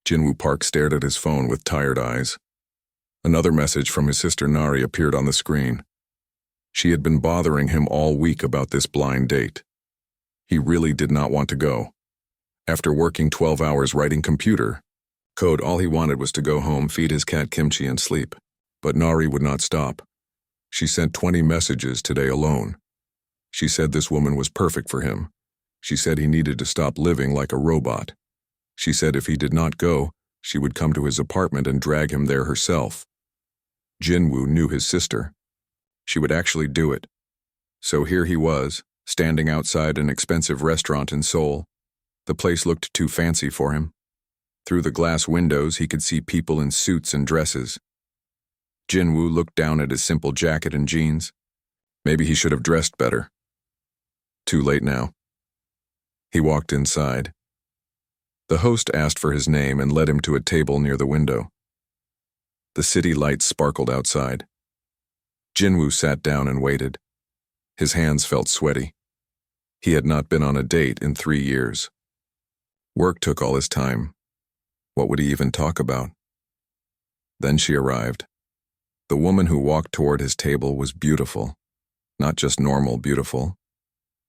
Jinwoo Park stared at his phone with tired eyes. Another message from his sister Nari appeared on the screen. She had been bothering him all week about this blind date. He really did not want to go. After working 12 hours writing computer code, all he wanted was to go home, feed his cat kimchi, and sleep. But Nari would not stop. She sent 20 messages today alone. She said this woman was perfect for him. She said he needed to stop living like a robot. She said if he did not go, she would come to his apartment and drag him there herself. Jinwoo knew his sister. She would actually do it. So here he was, standing outside an expensive restaurant in Seoul. The place looked too fancy for him. Through the glass windows, he could see people in suits and dresses. Jinwoo looked down at his simple jacket and jeans. Maybe he should have dressed better. Too late now. He walked inside. The host asked for his name and led him to a table near the window. The city lights sparkled outside. Jinwoo sat down and waited. His hands felt sweaty. He had not been on a date in 3 years. Work took all his time. What would he even talk about? Then she arrived. The woman who walked toward his table was beautiful. Not just normal beautiful.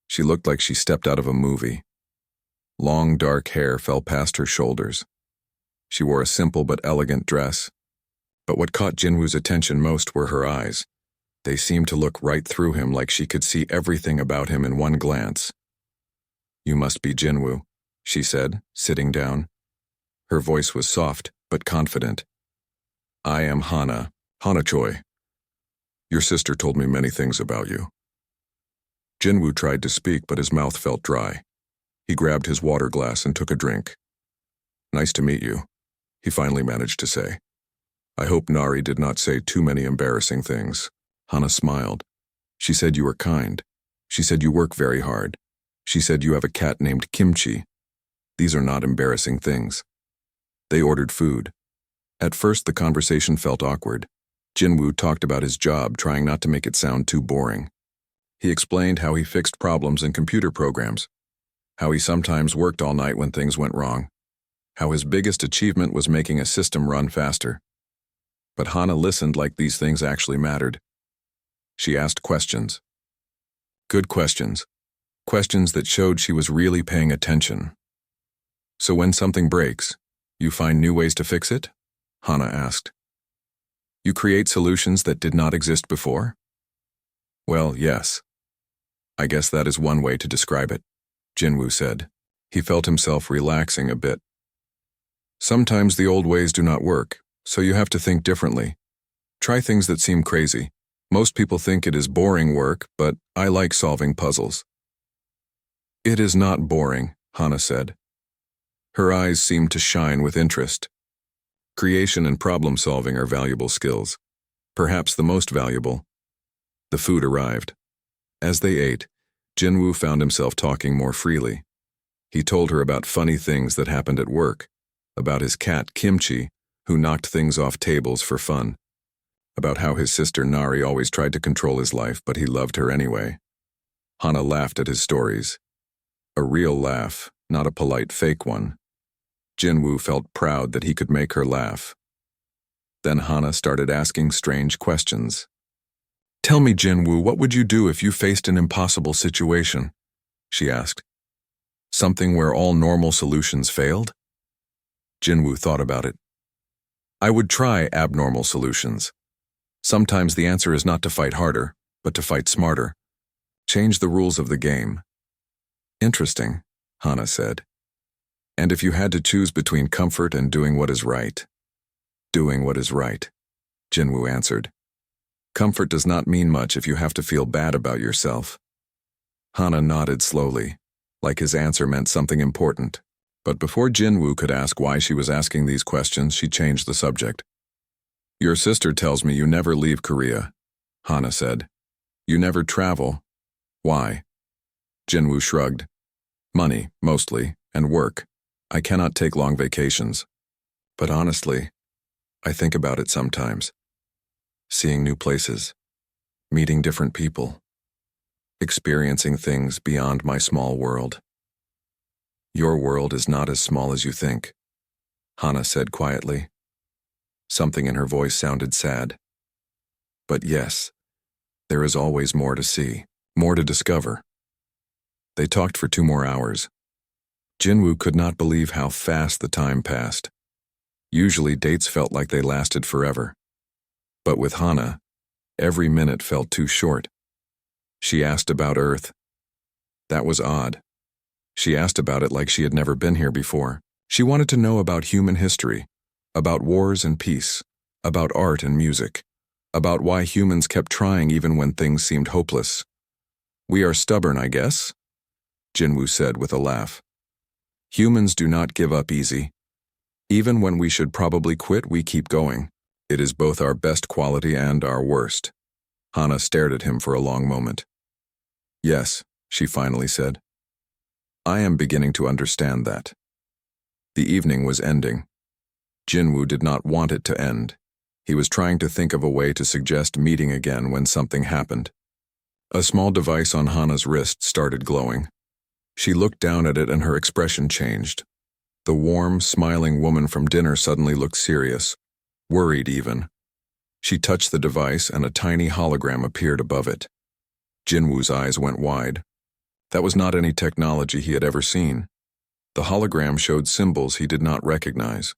She looked like she stepped out of a movie. Long dark hair fell past her shoulders. She wore a simple but elegant dress. But what caught Jinwoo's attention most were her eyes. They seemed to look right through him, like she could see everything about him in one glance. "You must be Jinwoo," she said, sitting down. Her voice was soft but confident. "I am Hana Choi. Your sister told me many things about you." Jinwoo tried to speak, but his mouth felt dry. He grabbed his water glass and took a drink. "Nice to meet you," he finally managed to say. "I hope Nari did not say too many embarrassing things." Hana smiled. "She said you were kind. She said you work very hard. She said you have a cat named Kimchi. These are not embarrassing things." They ordered food. At first, the conversation felt awkward. Jinwoo talked about his job, trying not to make it sound too boring. He explained how he fixed problems in computer programs, how he sometimes worked all night when things went wrong, how his biggest achievement was making a system run faster. But Hana listened like these things actually mattered. She asked questions. Good questions. Questions that showed she was really paying attention. "So when something breaks, you find new ways to fix it?" Hana asked. "You create solutions that did not exist before?" "Well, yes. I guess that is one way to describe it," Jinwoo said. He felt himself relaxing a bit. "Sometimes the old ways do not work, so you have to think differently. Try things that seem crazy. Most people think it is boring work, but I like solving puzzles." "It is not boring," Hana said. Her eyes seemed to shine with interest. Creation and problem-solving are valuable skills, perhaps the most valuable. The food arrived. As they ate, Jinwoo found himself talking more freely. He told her about funny things that happened at work, about his cat Kimchi, who knocked things off tables for fun, about how his sister Nari always tried to control his life, but he loved her anyway. Hana laughed at his stories. A real laugh, not a polite fake one. Jinwoo felt proud that he could make her laugh. Then Hana started asking strange questions. "Tell me, Jinwoo, what would you do if you faced an impossible situation?" she asked. "Something where all normal solutions failed?" Jinwoo thought about it. "I would try abnormal solutions. Sometimes the answer is not to fight harder, but to fight smarter. Change the rules of the game." "Interesting," Hana said. "And if you had to choose between comfort and doing what is right?" "Doing what is right," Jinwoo answered. "Comfort does not mean much if you have to feel bad about yourself." Hana nodded slowly, like his answer meant something important. But before Jinwoo could ask why she was asking these questions, she changed the subject. "Your sister tells me you never leave Korea," Hana said. "You never travel. Why?" Jinwoo shrugged. "Money, mostly, and work. I cannot take long vacations. But honestly, I think about it sometimes. Seeing new places, meeting different people, experiencing things beyond my small world. Your world is not as small as you think." Hana said quietly. Something in her voice sounded sad. But yes, there is always more to see, more to discover. They talked for 2 more hours. Jinwoo could not believe how fast the time passed. Usually dates felt like they lasted forever. But with Hana, every minute felt too short. She asked about Earth. That was odd. She asked about it like she had never been here before. She wanted to know about human history, about wars and peace, about art and music, about why humans kept trying even when things seemed hopeless. "We are stubborn, I guess," Jinwoo said with a laugh. "Humans do not give up easy. Even when we should probably quit, we keep going. It is both our best quality and our worst." Hana stared at him for a long moment. "Yes," she finally said. "I am beginning to understand that." The evening was ending. Jinwoo did not want it to end. He was trying to think of a way to suggest meeting again when something happened. A small device on Hana's wrist started glowing. She looked down at it and her expression changed. The warm, smiling woman from dinner suddenly looked serious, worried even. She touched the device and a tiny hologram appeared above it. Jinwoo's eyes went wide. That was not any technology he had ever seen. The hologram showed symbols he did not recognize.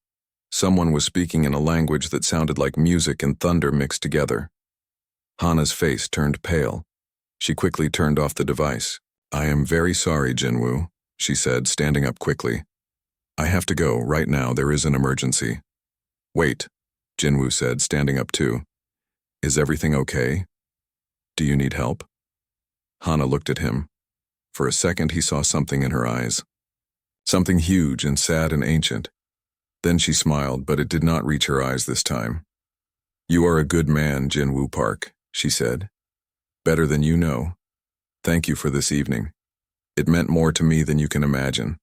Someone was speaking in a language that sounded like music and thunder mixed together. Hana's face turned pale. She quickly turned off the device. "I am very sorry, Jinwoo," she said, standing up quickly. "I have to go, right now, there is an emergency." "Wait," Jinwoo said, standing up too. "Is everything okay? Do you need help?" Hana looked at him. For a second he saw something in her eyes. Something huge and sad and ancient. Then she smiled, but it did not reach her eyes this time. "You are a good man, Jinwoo Park," she said. "Better than you know. Thank you for this evening. It meant more to me than you can imagine."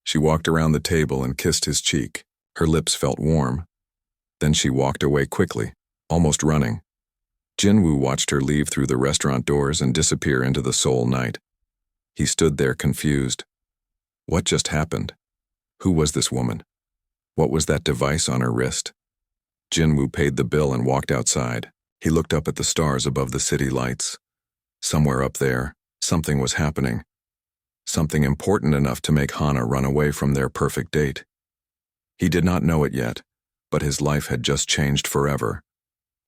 She walked around the table and kissed his cheek. Her lips felt warm. Then she walked away quickly, almost running. Jinwoo watched her leave through the restaurant doors and disappear into the Seoul night. He stood there confused. What just happened? Who was this woman? What was that device on her wrist? Jinwoo paid the bill and walked outside. He looked up at the stars above the city lights. Somewhere up there, something was happening. Something important enough to make Hana run away from their perfect date. He did not know it yet, but his life had just changed forever.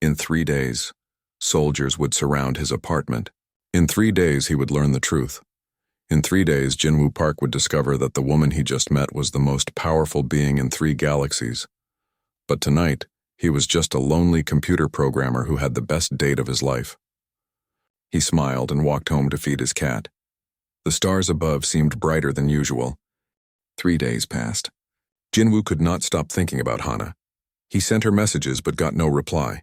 In 3 days, soldiers would surround his apartment. In 3 days, he would learn the truth. In 3 days, Jinwoo Park would discover that the woman he just met was the most powerful being in 3 galaxies. But tonight, he was just a lonely computer programmer who had the best date of his life. He smiled and walked home to feed his cat. The stars above seemed brighter than usual. 3 days passed. Jinwoo could not stop thinking about Hana. He sent her messages but got no reply.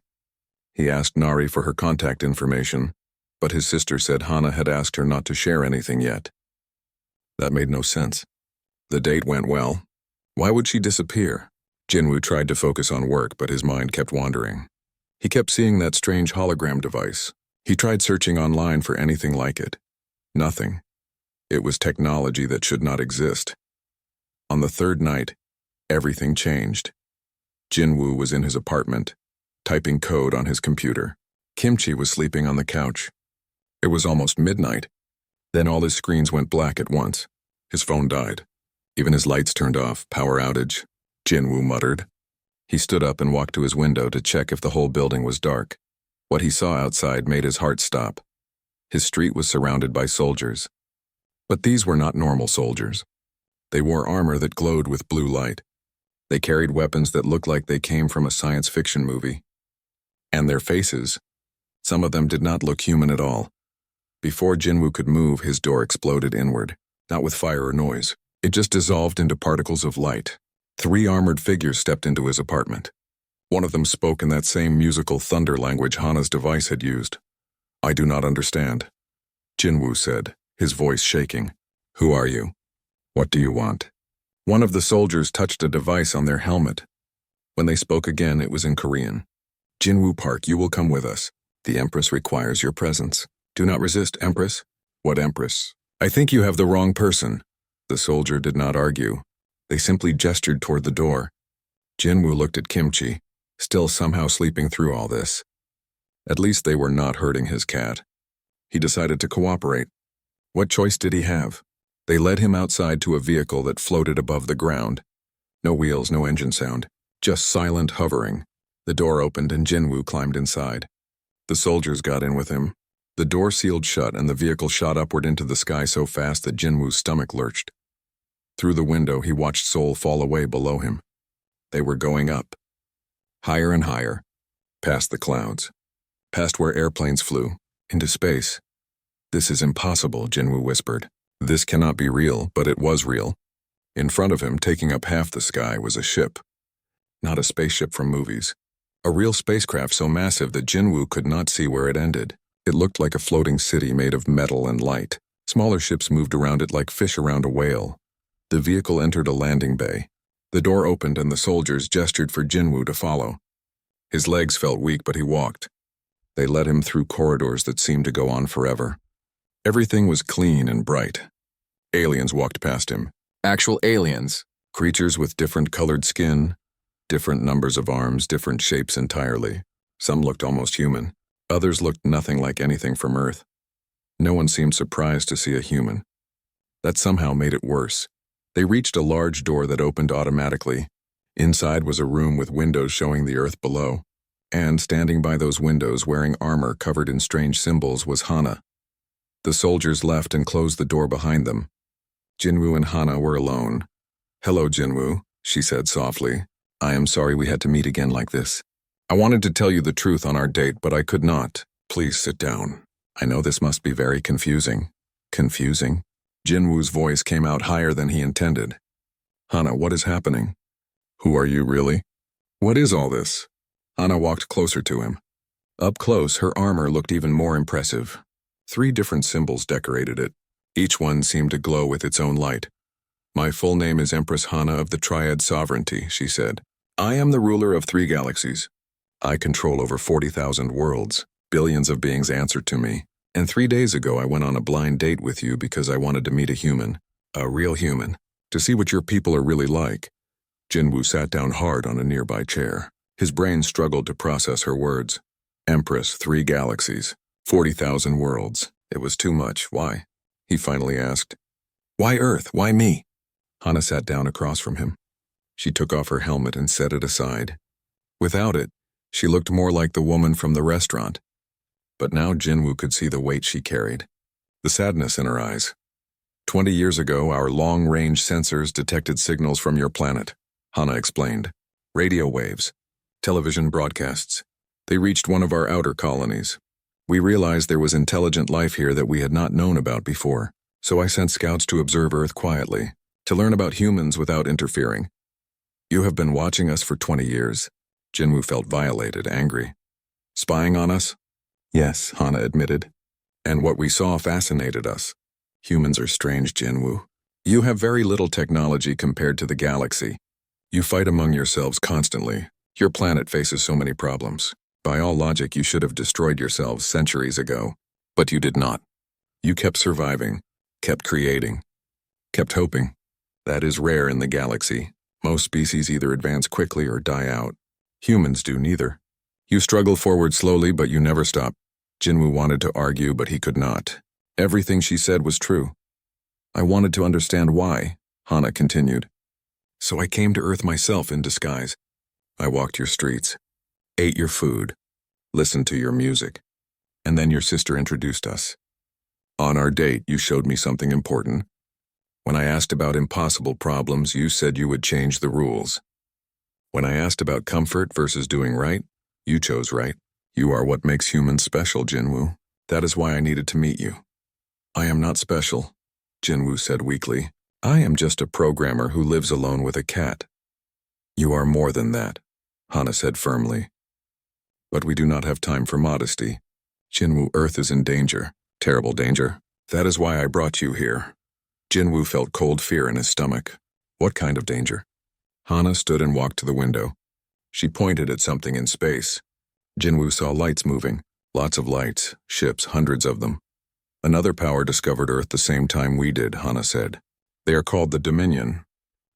He asked Nari for her contact information, but his sister said Hana had asked her not to share anything yet. That made no sense. The date went well. Why would she disappear? Jinwoo tried to focus on work, but his mind kept wandering. He kept seeing that strange hologram device. He tried searching online for anything like it. Nothing. It was technology that should not exist. On the 3rd night, everything changed. Jinwoo was in his apartment, typing code on his computer. Kimchi was sleeping on the couch. It was almost midnight. Then all his screens went black at once. His phone died. Even his lights turned off. Power outage, Jinwoo muttered. He stood up and walked to his window to check if the whole building was dark. What he saw outside made his heart stop. His street was surrounded by soldiers. But these were not normal soldiers. They wore armor that glowed with blue light. They carried weapons that looked like they came from a science fiction movie. And their faces, some of them did not look human at all. Before Jinwoo could move, his door exploded inward, not with fire or noise. It just dissolved into particles of light. 3 armored figures stepped into his apartment. One of them spoke in that same musical thunder language Hana's device had used. "I do not understand," Jinwoo said, his voice shaking. "Who are you? What do you want?" One of the soldiers touched a device on their helmet. When they spoke again, it was in Korean. "Jinwoo Park, you will come with us. The Empress requires your presence. Do not resist, Empress." "What Empress? I think you have the wrong person." The soldier did not argue. They simply gestured toward the door. Jinwoo looked at Kimchi, still somehow sleeping through all this. At least they were not hurting his cat. He decided to cooperate. What choice did he have? They led him outside to a vehicle that floated above the ground. No wheels, no engine sound, just silent hovering. The door opened and Jinwoo climbed inside. The soldiers got in with him. The door sealed shut and the vehicle shot upward into the sky so fast that Jinwoo's stomach lurched. Through the window, he watched Seoul fall away below him. They were going up. Higher and higher, past the clouds, past where airplanes flew, into space. "This is impossible," Jinwoo whispered. This cannot be real, but it was real. In front of him, taking up half the sky, was a ship. Not a spaceship from movies. A real spacecraft so massive that Jinwoo could not see where it ended. It looked like a floating city made of metal and light. Smaller ships moved around it like fish around a whale. The vehicle entered a landing bay. The door opened and the soldiers gestured for Jinwoo to follow. His legs felt weak, but he walked. They led him through corridors that seemed to go on forever. Everything was clean and bright. Aliens walked past him. Actual aliens. Creatures with different colored skin, different numbers of arms, different shapes entirely. Some looked almost human. Others looked nothing like anything from Earth. No one seemed surprised to see a human. That somehow made it worse. They reached a large door that opened automatically. Inside was a room with windows showing the Earth below. And standing by those windows, wearing armor covered in strange symbols, was Hana. The soldiers left and closed the door behind them. Jinwoo and Hana were alone. "Hello, Jinwoo," she said softly. "I am sorry we had to meet again like this. I wanted to tell you the truth on our date, but I could not. Please sit down. I know this must be very confusing." "Confusing?" Jinwoo's voice came out higher than he intended. "Hana, what is happening? Who are you, really? What is all this?" Hana walked closer to him. Up close, her armor looked even more impressive. 3 different symbols decorated it. Each one seemed to glow with its own light. "My full name is Empress Hana of the Triad Sovereignty," she said. "I am the ruler of 3 galaxies. I control over 40,000 worlds. Billions of beings answer to me. And 3 days ago I went on a blind date with you because I wanted to meet a human. A real human. To see what your people are really like." Jinwoo sat down hard on a nearby chair. His brain struggled to process her words. Empress, 3 galaxies, 40,000 worlds. It was too much. Why? He finally asked. "Why Earth? Why me?" Hana sat down across from him. She took off her helmet and set it aside. Without it, she looked more like the woman from the restaurant. But now Jinwoo could see the weight she carried, the sadness in her eyes. 20 years ago, our long-range sensors detected signals from your planet," Hana explained. "Radio waves, television broadcasts. They reached one of our outer colonies. We realized there was intelligent life here that we had not known about before, so I sent scouts to observe Earth quietly, to learn about humans without interfering. You have been watching us for 20 years. Jinwoo felt violated, angry. "Spying on us?" "Yes," Hana admitted. "And what we saw fascinated us. Humans are strange, Jinwoo. You have very little technology compared to the galaxy. You fight among yourselves constantly. Your planet faces so many problems. By all logic, you should have destroyed yourselves centuries ago. But you did not. You kept surviving, kept creating, kept hoping. That is rare in the galaxy. Most species either advance quickly or die out. Humans do neither. You struggle forward slowly, but you never stop." Jinwoo wanted to argue, but he could not. Everything she said was true. "I wanted to understand why," Hana continued. "So I came to Earth myself in disguise. I walked your streets, ate your food, listened to your music, and then your sister introduced us. On our date, you showed me something important. When I asked about impossible problems, you said you would change the rules. When I asked about comfort versus doing right, you chose right. You are what makes humans special, Jinwoo. That is why I needed to meet you." "I am not special," Jinwoo said weakly. "I am just a programmer who lives alone with a cat." "You are more than that," Hana said firmly. "But we do not have time for modesty. Jinwoo, Earth is in danger, terrible danger. That is why I brought you here." Jinwoo felt cold fear in his stomach. What kind of danger? Hana stood and walked to the window. She pointed at something in space. Jinwoo saw lights moving, lots of lights, ships, hundreds of them. "Another power discovered Earth the same time we did," Hana said. "They are called the Dominion.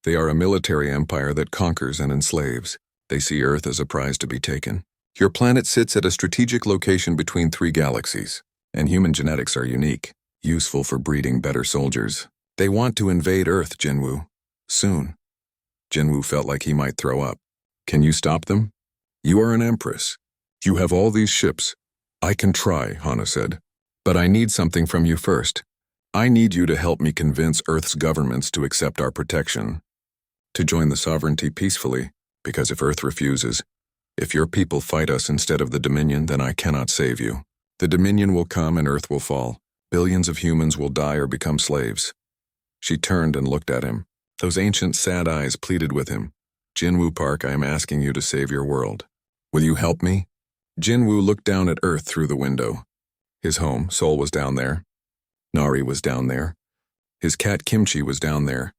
They are a military empire that conquers and enslaves. They see Earth as a prize to be taken. Your planet sits at a strategic location between 3 galaxies, and human genetics are unique, useful for breeding better soldiers. They want to invade Earth, Jinwoo. Soon. Jinwoo felt like he might throw up. Can you stop them? You are an empress. You have all these ships. I can try, Hana said. But I need something from you first. I need you to help me convince Earth's governments to accept our protection. To join the sovereignty peacefully, because if Earth refuses, if your people fight us instead of the Dominion, then I cannot save you. The Dominion will come and Earth will fall. Billions of humans will die or become slaves. She turned and looked at him. Those ancient sad eyes pleaded with him. Jinwoo Park, I am asking you to save your world. Will you help me? Jinwoo looked down at Earth through the window. His home, Seoul, was down there. Nari was down there. His cat Kimchi was down there.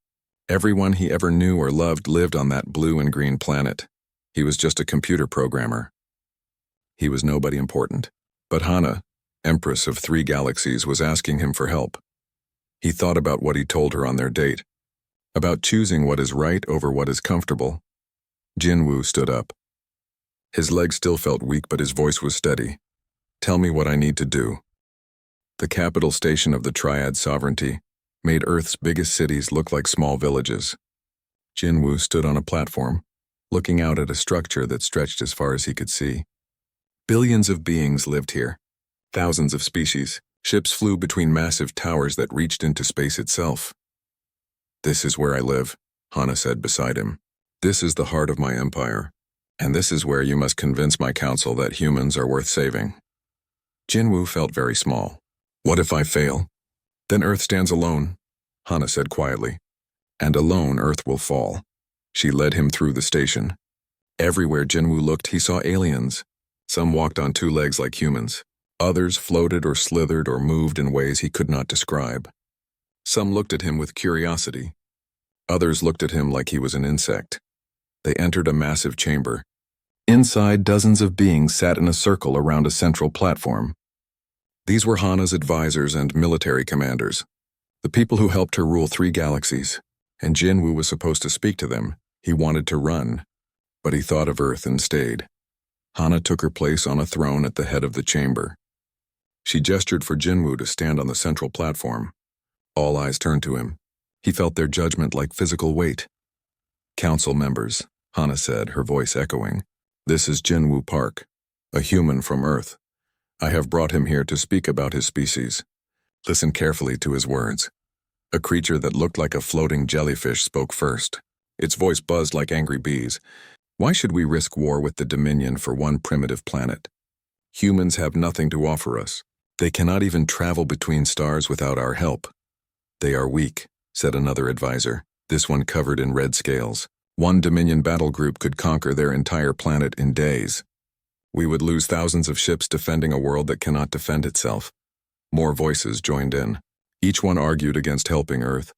Everyone he ever knew or loved lived on that blue and green planet. He was just a computer programmer. He was nobody important. But Hana, Empress of 3 galaxies, was asking him for help. He thought about what he told her on their date, about choosing what is right over what is comfortable. Jinwoo stood up. His legs still felt weak, but his voice was steady. Tell me what I need to do. The capital station of the Triad sovereignty made Earth's biggest cities look like small villages. Jinwoo stood on a platform, looking out at a structure that stretched as far as he could see. Billions of beings lived here. Thousands of species. Ships flew between massive towers that reached into space itself. This is where I live, Hana said beside him. This is the heart of my empire, and this is where you must convince my council that humans are worth saving. Jinwoo felt very small. What if I fail? Then Earth stands alone, Hana said quietly. And alone Earth will fall. She led him through the station. Everywhere Jinwoo looked, he saw aliens. Some walked on 2 legs like humans. Others floated or slithered or moved in ways he could not describe. Some looked at him with curiosity. Others looked at him like he was an insect. They entered a massive chamber. Inside, dozens of beings sat in a circle around a central platform. These were Hana's advisors and military commanders, the people who helped her rule 3 galaxies, and Jinwoo was supposed to speak to them. He wanted to run, but he thought of Earth and stayed. Hana took her place on a throne at the head of the chamber. She gestured for Jinwoo to stand on the central platform. All eyes turned to him. He felt their judgment like physical weight. Council members, Hana said, her voice echoing. This is Jinwoo Park, a human from Earth. I have brought him here to speak about his species. Listen carefully to his words. A creature that looked like a floating jellyfish spoke first. Its voice buzzed like angry bees. Why should we risk war with the Dominion for one primitive planet? Humans have nothing to offer us. They cannot even travel between stars without our help. They are weak, said another advisor, this one covered in red scales. One Dominion battle group could conquer their entire planet in days. We would lose thousands of ships defending a world that cannot defend itself. More voices joined in. Each one argued against helping Earth.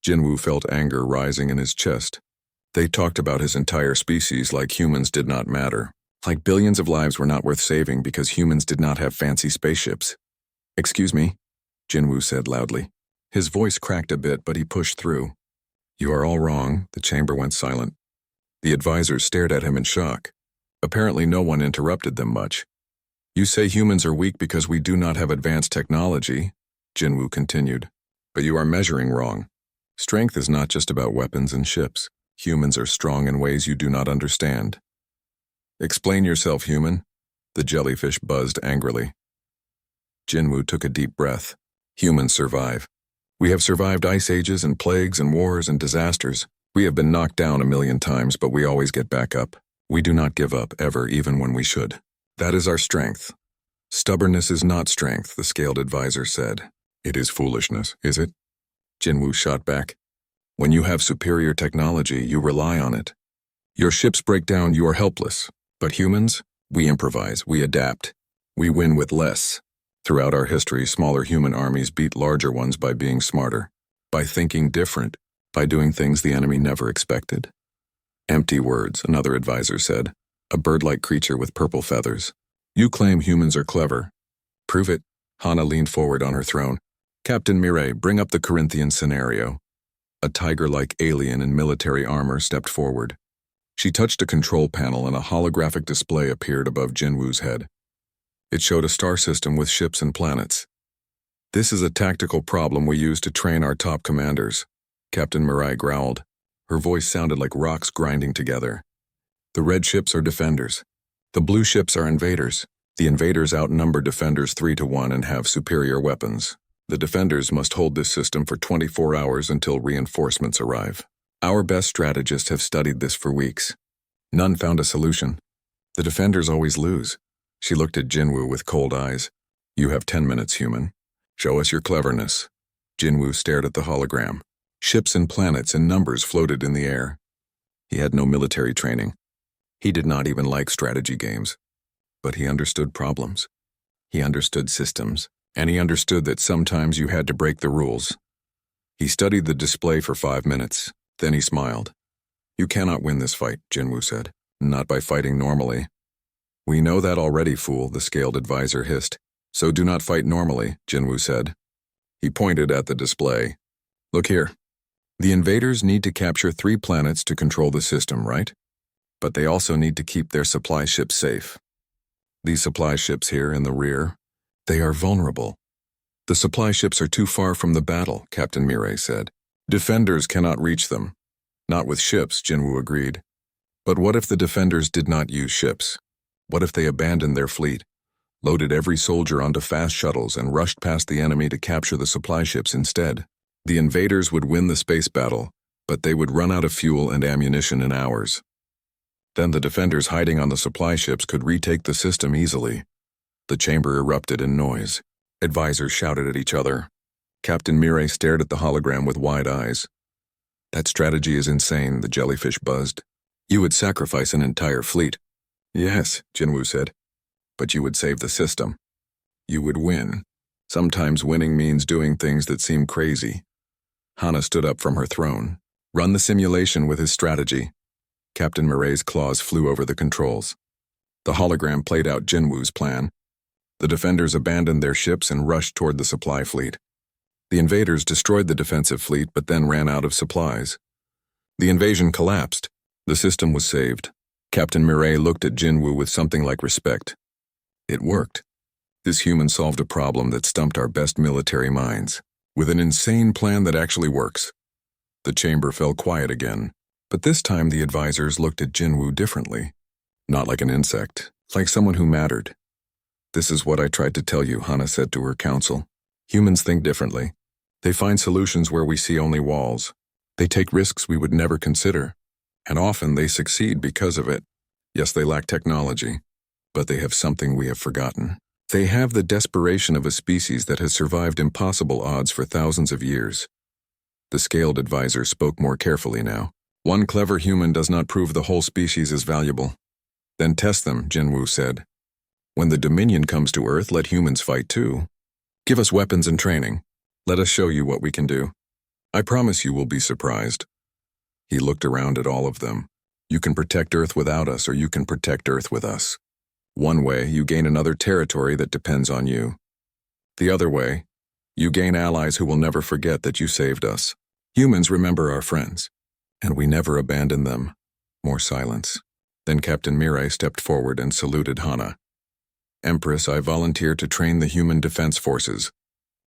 Jinwoo felt anger rising in his chest. They talked about his entire species like humans did not matter. Like billions of lives were not worth saving because humans did not have fancy spaceships. Excuse me, Jinwoo said loudly. His voice cracked a bit, but he pushed through. You are all wrong. The chamber went silent. The advisors stared at him in shock. Apparently no one interrupted them much. You say humans are weak because we do not have advanced technology, Jinwoo continued. But you are measuring wrong. Strength is not just about weapons and ships. Humans are strong in ways you do not understand. Explain yourself, human. The jellyfish buzzed angrily. Jinwoo took a deep breath. Humans survive. We have survived ice ages and plagues and wars and disasters. We have been knocked down 1,000,000 times, but we always get back up. We do not give up, ever, even when we should. That is our strength. Stubbornness is not strength, the scaled advisor said. It is foolishness, is it? Jinwoo shot back. When you have superior technology, you rely on it. Your ships break down, you are helpless. But humans, we improvise, we adapt. We win with less. Throughout our history, smaller human armies beat larger ones by being smarter, by thinking different, by doing things the enemy never expected. Empty words, another advisor said, a bird-like creature with purple feathers. You claim humans are clever. Prove it. Hana leaned forward on her throne. Captain Mireille, bring up the Corinthian scenario. A tiger-like alien in military armor stepped forward. She touched a control panel and a holographic display appeared above Jinwoo's head. It showed a star system with ships and planets. "This is a tactical problem we use to train our top commanders," Captain Mirai growled. Her voice sounded like rocks grinding together. "The red ships are defenders. The blue ships are invaders. The invaders outnumber defenders 3-1 and have superior weapons. The defenders must hold this system for 24 hours until reinforcements arrive. Our best strategists have studied this for weeks. None found a solution. The defenders always lose." She looked at Jinwoo with cold eyes. "You have 10 minutes, human. Show us your cleverness." Jinwoo stared at the hologram. Ships and planets in numbers floated in the air. He had no military training. He did not even like strategy games. But he understood problems. He understood systems. And he understood that sometimes you had to break the rules. He studied the display for 5 minutes. Then he smiled. "You cannot win this fight," Jinwoo said. "Not by fighting normally." "We know that already, fool," the scaled advisor hissed. "So do not fight normally," Jinwoo said. He pointed at the display. "Look here. The invaders need to capture 3 planets to control the system, right? But they also need to keep their supply ships safe. These supply ships here in the rear, they are vulnerable. The supply ships are too far from the battle," Captain Mirai said. "Defenders cannot reach them." "Not with ships," Jinwoo agreed. "But what if the defenders did not use ships? What if they abandoned their fleet, loaded every soldier onto fast shuttles and rushed past the enemy to capture the supply ships instead? The invaders would win the space battle, but they would run out of fuel and ammunition in hours. Then the defenders hiding on the supply ships could retake the system easily." The chamber erupted in noise. Advisors shouted at each other. Captain Mirai stared at the hologram with wide eyes. "That strategy is insane," the jellyfish buzzed. "You would sacrifice an entire fleet." "Yes," Jinwoo said. "But you would save the system. You would win. Sometimes winning means doing things that seem crazy." Hana stood up from her throne. "Run the simulation with his strategy." Captain Mirai's claws flew over the controls. The hologram played out Jinwoo's plan. The defenders abandoned their ships and rushed toward the supply fleet. The invaders destroyed the defensive fleet but then ran out of supplies. The invasion collapsed. The system was saved. Captain Mirai looked at Jinwoo with something like respect. "It worked. This human solved a problem that stumped our best military minds, with an insane plan that actually works." The chamber fell quiet again, but this time the advisors looked at Jinwoo differently. Not like an insect, like someone who mattered. "This is what I tried to tell you," Hana said to her council. "Humans think differently. They find solutions where we see only walls. They take risks we would never consider. And often they succeed because of it. Yes, they lack technology, but they have something we have forgotten. They have the desperation of a species that has survived impossible odds for thousands of years." The scaled advisor spoke more carefully now. "One clever human does not prove the whole species is valuable." "Then test them," Jinwoo said. "When the Dominion comes to Earth, let humans fight too. Give us weapons and training. Let us show you what we can do. I promise you will be surprised." He looked around at all of them. "You can protect Earth without us, or you can protect Earth with us. One way, you gain another territory that depends on you. The other way, you gain allies who will never forget that you saved us. Humans remember our friends, and we never abandon them." More silence. Then Captain Mirai stepped forward and saluted Hana. "Empress, I volunteer to train the human defense forces.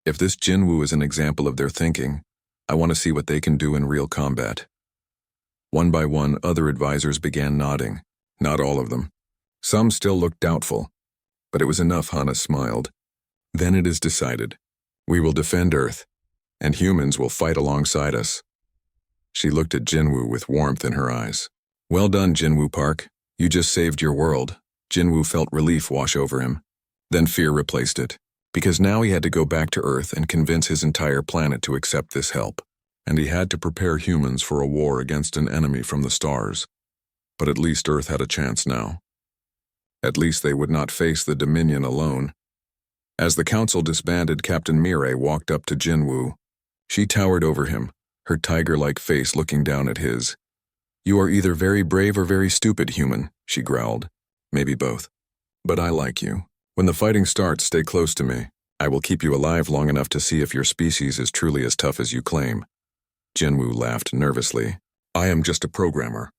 If this Jinwoo is an example of their thinking, I want to see what they can do in real combat." One by one, other advisors began nodding. Not all of them. Some still looked doubtful. But it was enough, Hana smiled. "Then it is decided. We will defend Earth, and humans will fight alongside us." She looked at Jinwoo with warmth in her eyes. "Well done, Jinwoo Park. You just saved your world." Jinwoo felt relief wash over him. Then fear replaced it, because now he had to go back to Earth and convince his entire planet to accept this help. And he had to prepare humans for a war against an enemy from the stars. But at least Earth had a chance now. At least they would not face the Dominion alone. As the council disbanded, Captain Mirai walked up to Jinwoo. She towered over him, her tiger-like face looking down at his. "You are either very brave or very stupid, human," she growled. "Maybe both. But I like you. When the fighting starts, stay close to me. I will keep you alive long enough to see if your species is truly as tough as you claim." Jinwoo laughed nervously. I am just a programmer.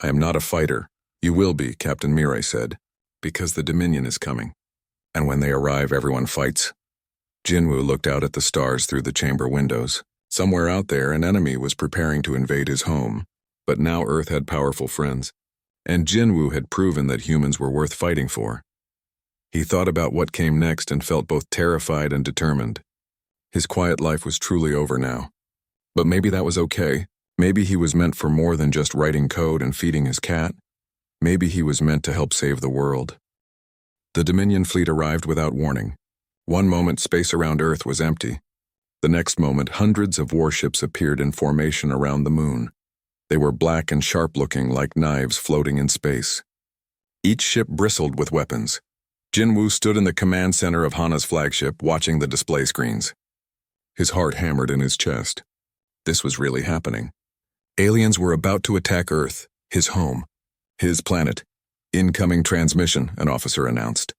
I am not a fighter. You will be, Captain Mirai said, because the Dominion is coming. And when they arrive, everyone fights. Jinwoo looked out at the stars through the chamber windows. Somewhere out there, an enemy was preparing to invade his home. But now Earth had powerful friends. And Jinwoo had proven that humans were worth fighting for. He thought about what came next and felt both terrified and determined. His quiet life was truly over now. But maybe that was okay. Maybe he was meant for more than just writing code and feeding his cat. Maybe he was meant to help save the world. The Dominion fleet arrived without warning. One moment, space around Earth was empty. The next moment, hundreds of warships appeared in formation around the moon. They were black and sharp-looking like knives floating in space. Each ship bristled with weapons. Jinwoo stood in the command center of Hana's flagship, watching the display screens. His heart hammered in his chest. This was really happening. Aliens were about to attack Earth, his home, his planet. Incoming transmission, an officer announced.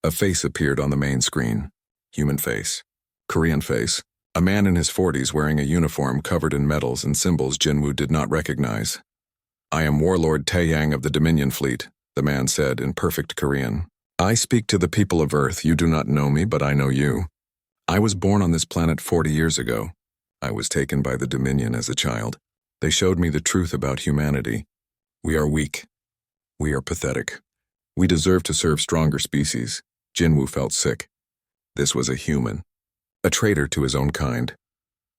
A face appeared on the main screen. Human face. Korean face. A man in his 40s wearing a uniform covered in medals and symbols Jinwoo did not recognize. I am Warlord Taeyang of the Dominion Fleet, the man said in perfect Korean. I speak to the people of Earth. You do not know me, but I know you. I was born on this planet 40 years ago. I was taken by the Dominion as a child. They showed me the truth about humanity. We are weak. We are pathetic. We deserve to serve stronger species. Jinwoo felt sick. This was a human. A traitor to his own kind.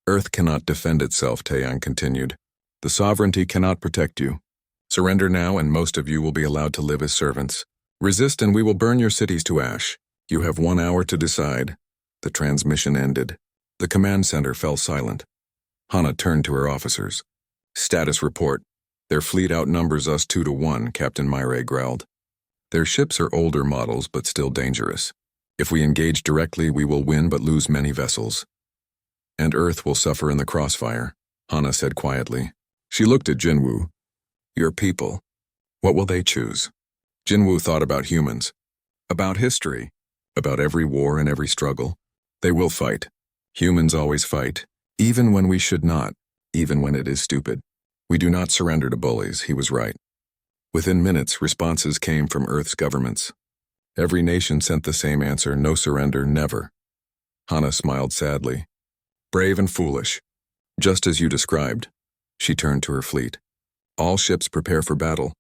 Earth cannot defend itself, Taeyang continued. The sovereignty cannot protect you. Surrender now and most of you will be allowed to live as servants. Resist and we will burn your cities to ash. You have 1 hour to decide. The transmission ended. The command center fell silent. Hana turned to her officers. Status report. Their fleet outnumbers us 2-1, Captain Mirai growled. Their ships are older models but still dangerous. If we engage directly, we will win but lose many vessels. And Earth will suffer in the crossfire, Hana said quietly. She looked at Jinwoo. Your people. What will they choose? Jinwoo thought about humans. About history. About every war and every struggle. They will fight. Humans always fight. Even when we should not. Even when it is stupid. We do not surrender to bullies, he was right. Within minutes, responses came from Earth's governments. Every nation sent the same answer, no surrender, never. Hana smiled sadly. Brave and foolish. Just as you described. She turned to her fleet. All ships prepare for battle.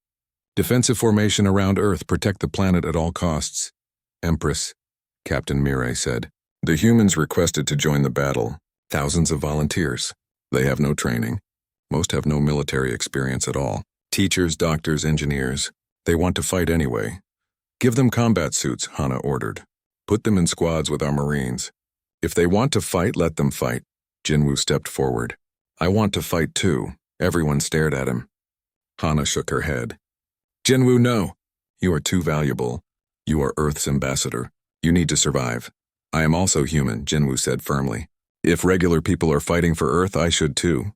Defensive formation around Earth, protect the planet at all costs. Empress, Captain Mirai said. The humans requested to join the battle. Thousands of volunteers. They have no training. Most have no military experience at all. Teachers, doctors, engineers. They want to fight anyway. Give them combat suits, Hana ordered. Put them in squads with our Marines. If they want to fight, let them fight. Jinwoo stepped forward. I want to fight too. Everyone stared at him. Hana shook her head. Jinwoo, no. You are too valuable. You are Earth's ambassador. You need to survive. I am also human, Jinwoo said firmly. If regular people are fighting for Earth, I should too.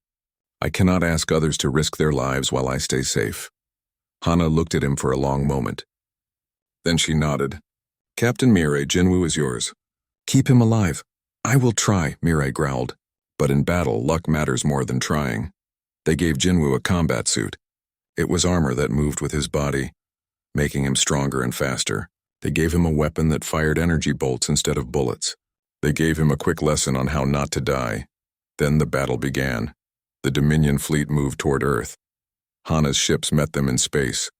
I cannot ask others to risk their lives while I stay safe. Hana looked at him for a long moment. Then she nodded. Captain Mirai, Jinwoo is yours. Keep him alive. I will try, Mirai growled. But in battle, luck matters more than trying. They gave Jinwoo a combat suit. It was armor that moved with his body, making him stronger and faster. They gave him a weapon that fired energy bolts instead of bullets. They gave him a quick lesson on how not to die. Then the battle began. The Dominion fleet moved toward Earth. Hana's ships met them in space.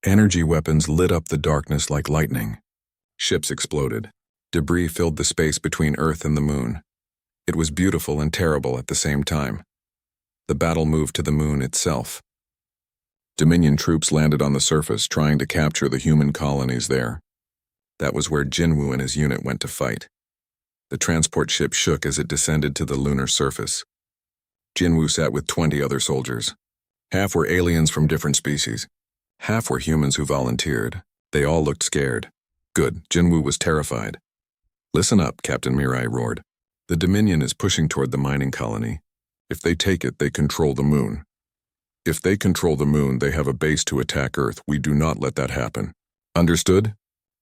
Energy weapons lit up the darkness like lightning. Ships exploded. Debris filled the space between Earth and the moon. It was beautiful and terrible at the same time. The battle moved to the moon itself. Dominion troops landed on the surface, trying to capture the human colonies there. That was where Jinwoo and his unit went to fight. The transport ship shook as it descended to the lunar surface. Jinwoo sat with 20 other soldiers. Half were aliens from different species. Half were humans who volunteered. They all looked scared. Good, Jinwoo was terrified. Listen up, Captain Mirai roared. The Dominion is pushing toward the mining colony. If they take it, they control the moon. If they control the moon, they have a base to attack Earth. We do not let that happen. Understood?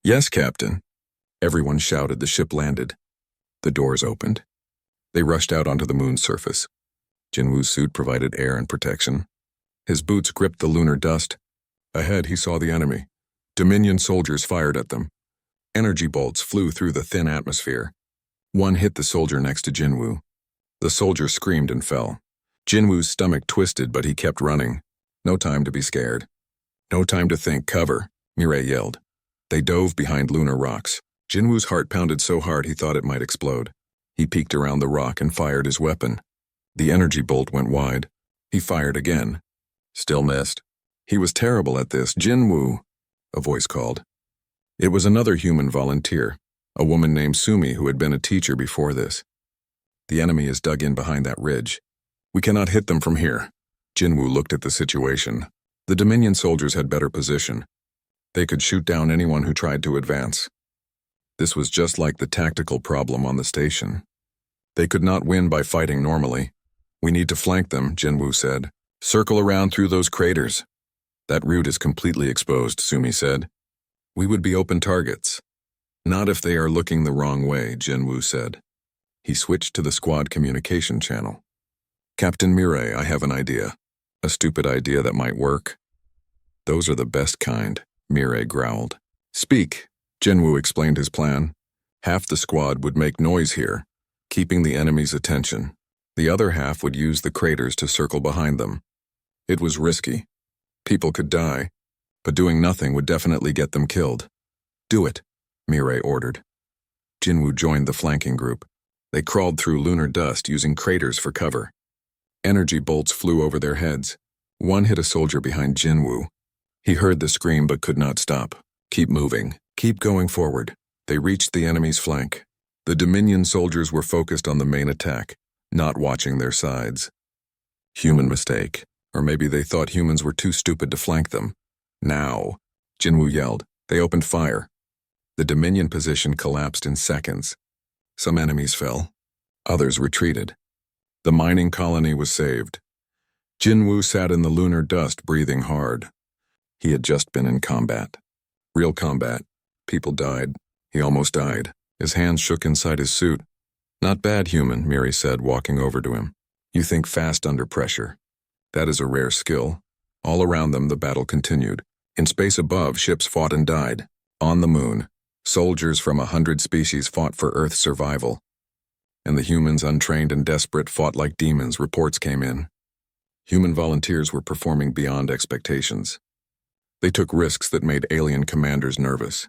Yes, Captain. Everyone shouted. The ship landed. The doors opened. They rushed out onto the moon's surface. Jinwoo's suit provided air and protection. His boots gripped the lunar dust. Ahead, he saw the enemy. Dominion soldiers fired at them. Energy bolts flew through the thin atmosphere. One hit the soldier next to Jinwoo. The soldier screamed and fell. Jinwoo's stomach twisted, but he kept running. No time to be scared. No time to think. Cover, Mireille yelled. They dove behind lunar rocks. Jinwoo's heart pounded so hard he thought it might explode. He peeked around the rock and fired his weapon. The energy bolt went wide. He fired again. Still missed. He was terrible at this. Jinwoo, a voice called. It was another human volunteer, a woman named Sumi who had been a teacher before this. The enemy is dug in behind that ridge. We cannot hit them from here. Jinwoo looked at the situation. The Dominion soldiers had better position. They could shoot down anyone who tried to advance. This was just like the tactical problem on the station. They could not win by fighting normally. We need to flank them, Jinwoo said. Circle around through those craters. That route is completely exposed, Sumi said. We would be open targets. Not if they are looking the wrong way, Jinwoo said. He switched to the squad communication channel. Captain Mireille, I have an idea. A stupid idea that might work. Those are the best kind, Mireille growled. Speak, Jinwoo explained his plan. Half the squad would make noise here, keeping the enemy's attention. The other half would use the craters to circle behind them. It was risky. People could die, but doing nothing would definitely get them killed. Do it, Mireille ordered. Jinwoo joined the flanking group. They crawled through lunar dust using craters for cover. Energy bolts flew over their heads. One hit a soldier behind Jinwoo. He heard the scream but could not stop. Keep moving. Keep going forward. They reached the enemy's flank. The Dominion soldiers were focused on the main attack, not watching their sides. Human mistake. Or maybe they thought humans were too stupid to flank them. Now, Jinwoo yelled. They opened fire. The Dominion position collapsed in seconds. Some enemies fell. Others retreated. The mining colony was saved. Jinwoo sat in the lunar dust, breathing hard. He had just been in combat. Real combat. People died. He almost died. His hands shook inside his suit. Not bad, human, Miri said, walking over to him. You think fast under pressure. That is a rare skill. All around them, the battle continued. In space above, ships fought and died. On the moon, soldiers from 100 species fought for Earth's survival. And the humans, untrained and desperate, fought like demons, reports came in. Human volunteers were performing beyond expectations. They took risks that made alien commanders nervous.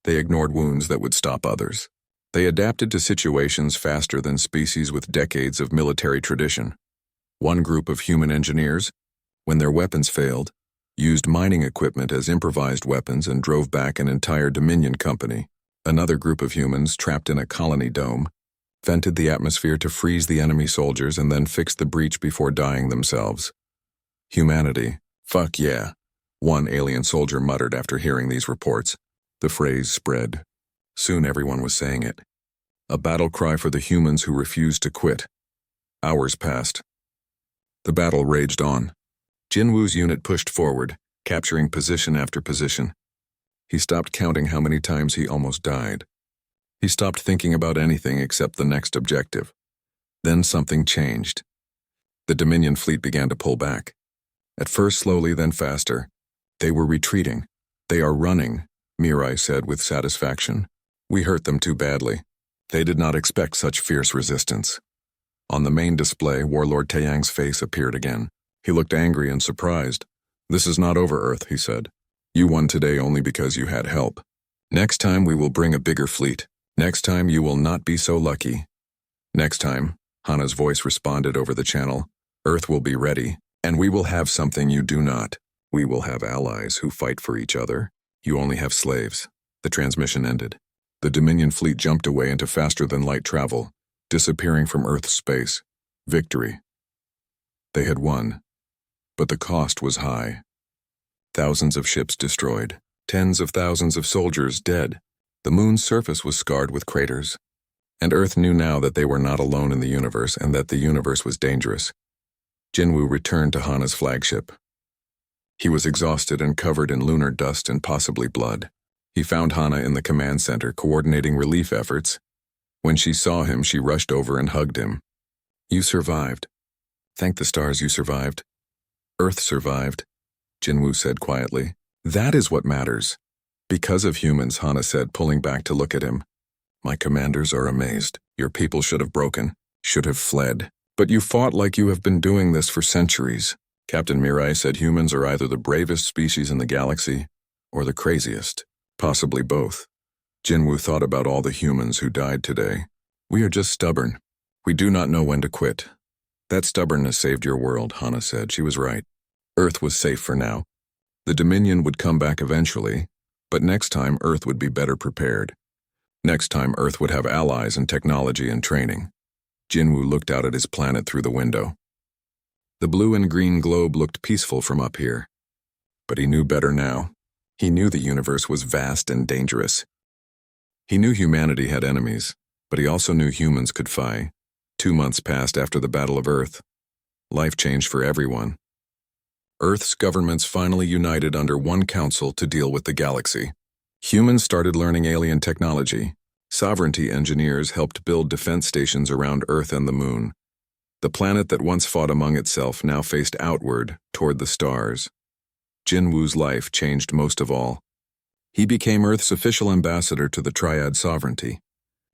They ignored wounds that would stop others. They adapted to situations faster than species with decades of military tradition. One group of human engineers, when their weapons failed, used mining equipment as improvised weapons and drove back an entire Dominion company. Another group of humans, trapped in a colony dome, vented the atmosphere to freeze the enemy soldiers and then fixed the breach before dying themselves. Humanity. Fuck yeah, one alien soldier muttered after hearing these reports. The phrase spread. Soon everyone was saying it. A battle cry for the humans who refused to quit. Hours passed. The battle raged on. Jinwoo's unit pushed forward, capturing position after position. He stopped counting how many times he almost died. He stopped thinking about anything except the next objective. Then something changed. The Dominion fleet began to pull back. At first slowly, then faster. They were retreating. They are running, Mirai said with satisfaction. We hurt them too badly. They did not expect such fierce resistance. On the main display, Warlord Taeyang's face appeared again. He looked angry and surprised. This is not over, Earth, he said. You won today only because you had help. Next time we will bring a bigger fleet. Next time you will not be so lucky. Next time, Hana's voice responded over the channel, Earth will be ready, and we will have something you do not. We will have allies who fight for each other. You only have slaves. The transmission ended. The Dominion fleet jumped away into faster-than-light travel, disappearing from Earth's space. Victory. They had won, but the cost was high. Thousands of ships destroyed, tens of thousands of soldiers dead. The moon's surface was scarred with craters, and Earth knew now that they were not alone in the universe and that the universe was dangerous. Jinwoo returned to Hana's flagship. He was exhausted and covered in lunar dust and possibly blood. He found Hana in the command center coordinating relief efforts. When she saw him, she rushed over and hugged him. You survived. Thank the stars you survived. Earth survived, Jinwoo said quietly. That is what matters. Because of humans, Hana said, pulling back to look at him. My commanders are amazed. Your people should have broken, should have fled. But you fought like you have been doing this for centuries. Captain Mirai said humans are either the bravest species in the galaxy or the craziest, possibly both. Jinwoo thought about all the humans who died today. We are just stubborn. We do not know when to quit. That stubbornness saved your world, Hana said. She was right. Earth was safe for now. The Dominion would come back eventually, but next time Earth would be better prepared. Next time Earth would have allies and technology and training. Jinwoo looked out at his planet through the window. The blue and green globe looked peaceful from up here. But he knew better now. He knew the universe was vast and dangerous. He knew humanity had enemies, but he also knew humans could fight. 2 months passed after the Battle of Earth. Life changed for everyone. Earth's governments finally united under one council to deal with the galaxy. Humans started learning alien technology. Sovereignty engineers helped build defense stations around Earth and the Moon. The planet that once fought among itself now faced outward, toward the stars. Jinwoo's life changed most of all. He became Earth's official ambassador to the Triad sovereignty.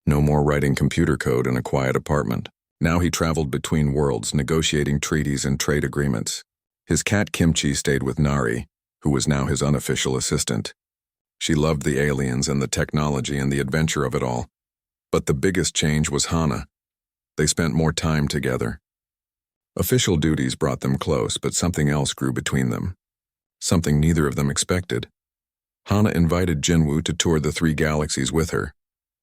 No more writing computer code in a quiet apartment. Now he traveled between worlds, negotiating treaties and trade agreements. His cat Kimchi stayed with Nari, who was now his unofficial assistant. She loved the aliens and the technology and the adventure of it all. But the biggest change was Hana. They spent more time together. Official duties brought them close, but something else grew between them. Something neither of them expected. Hana invited Jinwoo to tour the 3 galaxies with her.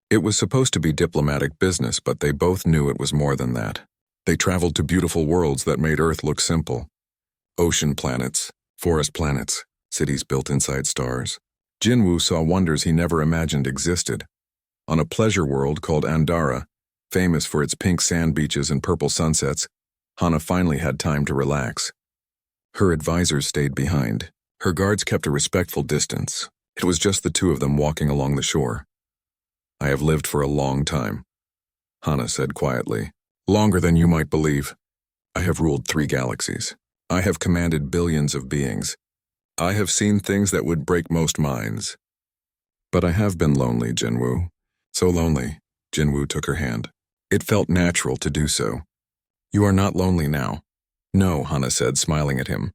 It was supposed to be diplomatic business, but they both knew it was more than that. They traveled to beautiful worlds that made Earth look simple. Ocean planets, forest planets, cities built inside stars. Jinwoo saw wonders he never imagined existed. On a pleasure world called Andara, famous for its pink sand beaches and purple sunsets, Hana finally had time to relax. Her advisors stayed behind. Her guards kept a respectful distance. It was just the 2 of them walking along the shore. I have lived for a long time, Hana said quietly. Longer than you might believe. I have ruled 3 galaxies. I have commanded billions of beings. I have seen things that would break most minds. But I have been lonely, Jinwoo. So lonely. Jinwoo took her hand. It felt natural to do so. You are not lonely now. No, Hana said, smiling at him.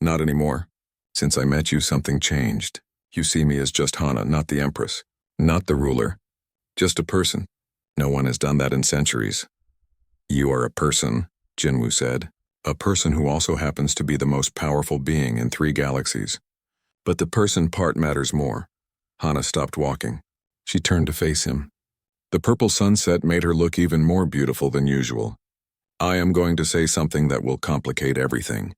Not anymore. Since I met you, something changed. You see me as just Hana, not the Empress, not the ruler. Just a person. No one has done that in centuries. You are a person, Jinwoo said. A person who also happens to be the most powerful being in 3 galaxies. But the person part matters more. Hana stopped walking. She turned to face him. The purple sunset made her look even more beautiful than usual. I am going to say something that will complicate everything.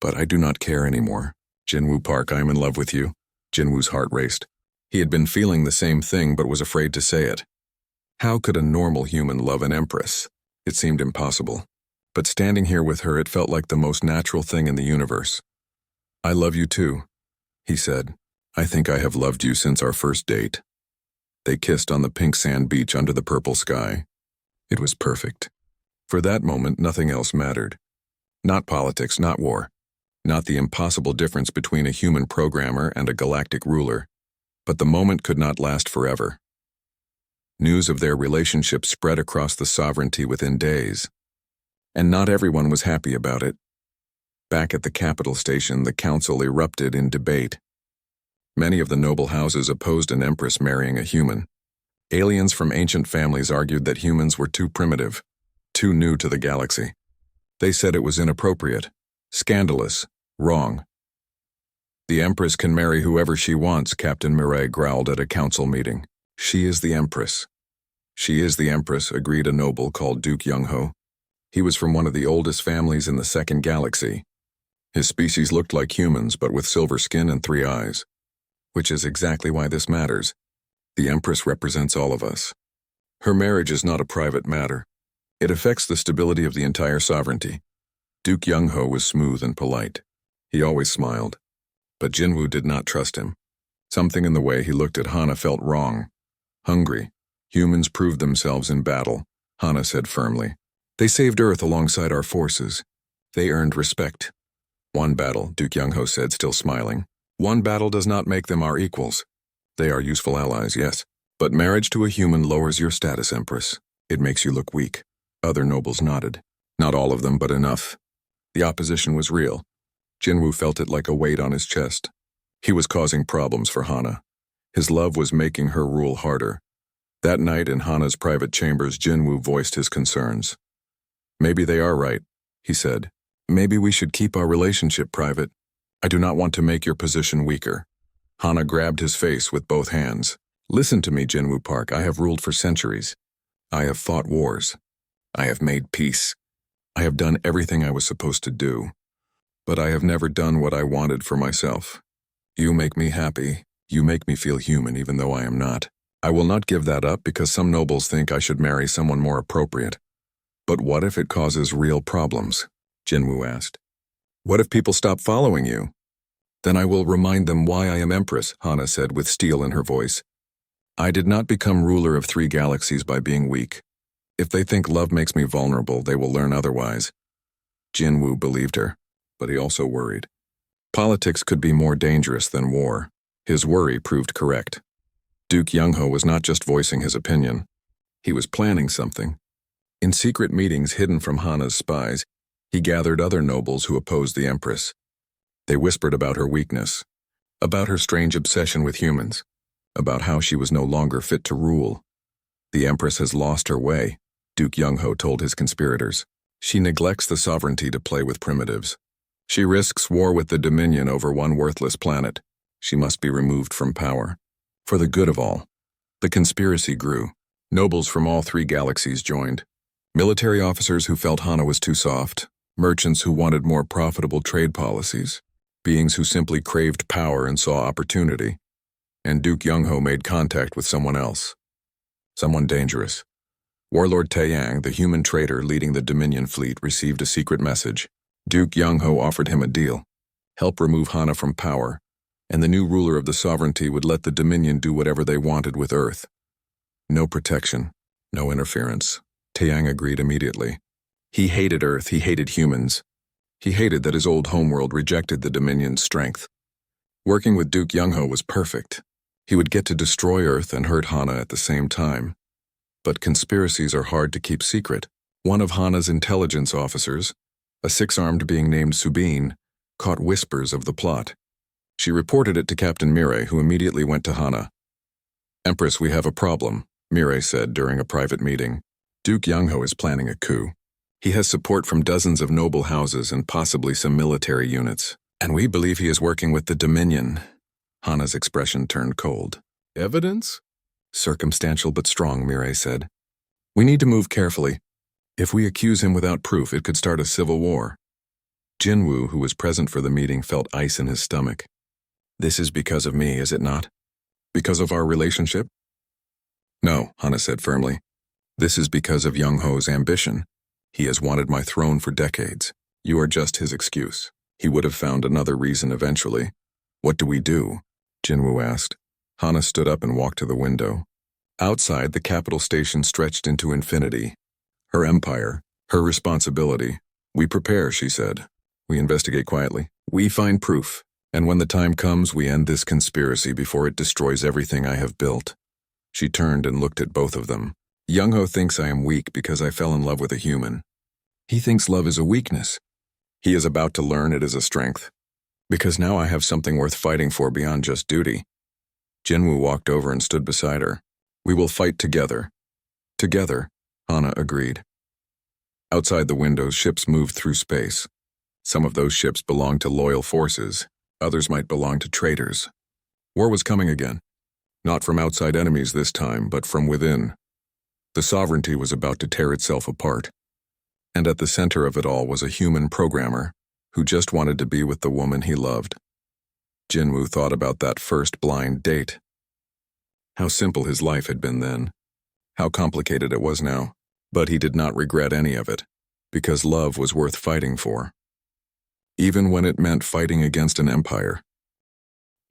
But I do not care anymore. Jinwoo Park, I am in love with you. Jinwoo's heart raced. He had been feeling the same thing but was afraid to say it. How could a normal human love an empress? It seemed impossible. But standing here with her, it felt like the most natural thing in the universe. I love you too, he said. I think I have loved you since our first date. They kissed on the pink sand beach under the purple sky. It was perfect. For that moment, nothing else mattered. Not politics, not war. Not the impossible difference between a human programmer and a galactic ruler. But the moment could not last forever. News of their relationship spread across the sovereignty within days. And not everyone was happy about it. Back at the capital station, the council erupted in debate. Many of the noble houses opposed an empress marrying a human. Aliens from ancient families argued that humans were too primitive, too new to the galaxy. They said it was inappropriate, scandalous, wrong. The Empress can marry whoever she wants, Captain Mirai growled at a council meeting. She is the Empress. She is the Empress, agreed a noble called Duke Young-ho. He was from one of the oldest families in the 2nd galaxy. His species looked like humans, but with silver skin and 3 eyes. Which is exactly why this matters. The Empress represents all of us. Her marriage is not a private matter. It affects the stability of the entire sovereignty. Duke Young-ho was smooth and polite. He always smiled. But Jinwoo did not trust him. Something in the way he looked at Hana felt wrong. Hungry. Humans proved themselves in battle, Hana said firmly. They saved Earth alongside our forces. They earned respect. One battle, Duke Young-ho said, still smiling. One battle does not make them our equals. They are useful allies, yes. But marriage to a human lowers your status, Empress. It makes you look weak. Other nobles nodded. Not all of them, but enough. The opposition was real. Jinwoo felt it like a weight on his chest. He was causing problems for Hana. His love was making her rule harder. That night in Hana's private chambers, Jinwoo voiced his concerns. Maybe they are right, he said. Maybe we should keep our relationship private. I do not want to make your position weaker. Hana grabbed his face with both hands. Listen to me, Jinwoo Park. I have ruled for centuries. I have fought wars. I have made peace. I have done everything I was supposed to do. But I have never done what I wanted for myself. You make me happy. You make me feel human even though I am not. I will not give that up because some nobles think I should marry someone more appropriate. But what if it causes real problems? Jinwoo asked. What if people stop following you? Then I will remind them why I am Empress, Hana said with steel in her voice. I did not become ruler of 3 galaxies by being weak. If they think love makes me vulnerable, they will learn otherwise. Jinwoo believed her, but he also worried. Politics could be more dangerous than war. His worry proved correct. Duke Young-ho was not just voicing his opinion. He was planning something. In secret meetings hidden from Hana's spies, he gathered other nobles who opposed the Empress. They whispered about her weakness, about her strange obsession with humans, about how she was no longer fit to rule. The Empress has lost her way, Duke Young-ho told his conspirators. She neglects the sovereignty to play with primitives. She risks war with the Dominion over one worthless planet. She must be removed from power. For the good of all. The conspiracy grew. Nobles from all 3 galaxies joined. Military officers who felt Hana was too soft, merchants who wanted more profitable trade policies, beings who simply craved power and saw opportunity. And Duke Young-ho made contact with someone else. Someone dangerous. Warlord Taeyang, the human trader leading the Dominion fleet, received a secret message. Duke Young-ho offered him a deal. Help remove Hana from power, and the new ruler of the sovereignty would let the Dominion do whatever they wanted with Earth. No protection, no interference. Taeyang agreed immediately. He hated Earth, he hated humans. He hated that his old homeworld rejected the Dominion's strength. Working with Duke Young-ho was perfect. He would get to destroy Earth and hurt Hana at the same time. But conspiracies are hard to keep secret. One of Hana's intelligence officers, a 6-armed being named Subin, caught whispers of the plot. She reported it to Captain Mirai, who immediately went to Hana. Empress, we have a problem, Mirai said during a private meeting. Duke Young-ho is planning a coup. He has support from dozens of noble houses and possibly some military units. And we believe he is working with the Dominion. Hana's expression turned cold. Evidence? Circumstantial but strong, Mirai said. We need to move carefully. If we accuse him without proof, it could start a civil war. Jinwoo, who was present for the meeting, felt ice in his stomach. This is because of me, is it not? Because of our relationship? No, Hana said firmly. This is because of Young-ho's ambition. He has wanted my throne for decades. You are just his excuse. He would have found another reason eventually. What do we do? Jinwoo asked. Hana stood up and walked to the window. Outside, the capital station stretched into infinity. Her empire, her responsibility. We prepare, she said. We investigate quietly. We find proof. And when the time comes, we end this conspiracy before it destroys everything I have built. She turned and looked at both of them. Young-ho thinks I am weak because I fell in love with a human. He thinks love is a weakness. He is about to learn it is a strength. Because now I have something worth fighting for beyond just duty. Jinwoo walked over and stood beside her. We will fight together. Together, Hana agreed. Outside the windows, ships moved through space. Some of those ships belonged to loyal forces. Others might belong to traitors. War was coming again. Not from outside enemies this time, but from within. The sovereignty was about to tear itself apart. And at the center of it all was a human programmer who just wanted to be with the woman he loved. Jinwoo thought about that first blind date. How simple his life had been then. How complicated it was now. But he did not regret any of it, because love was worth fighting for. Even when it meant fighting against an empire.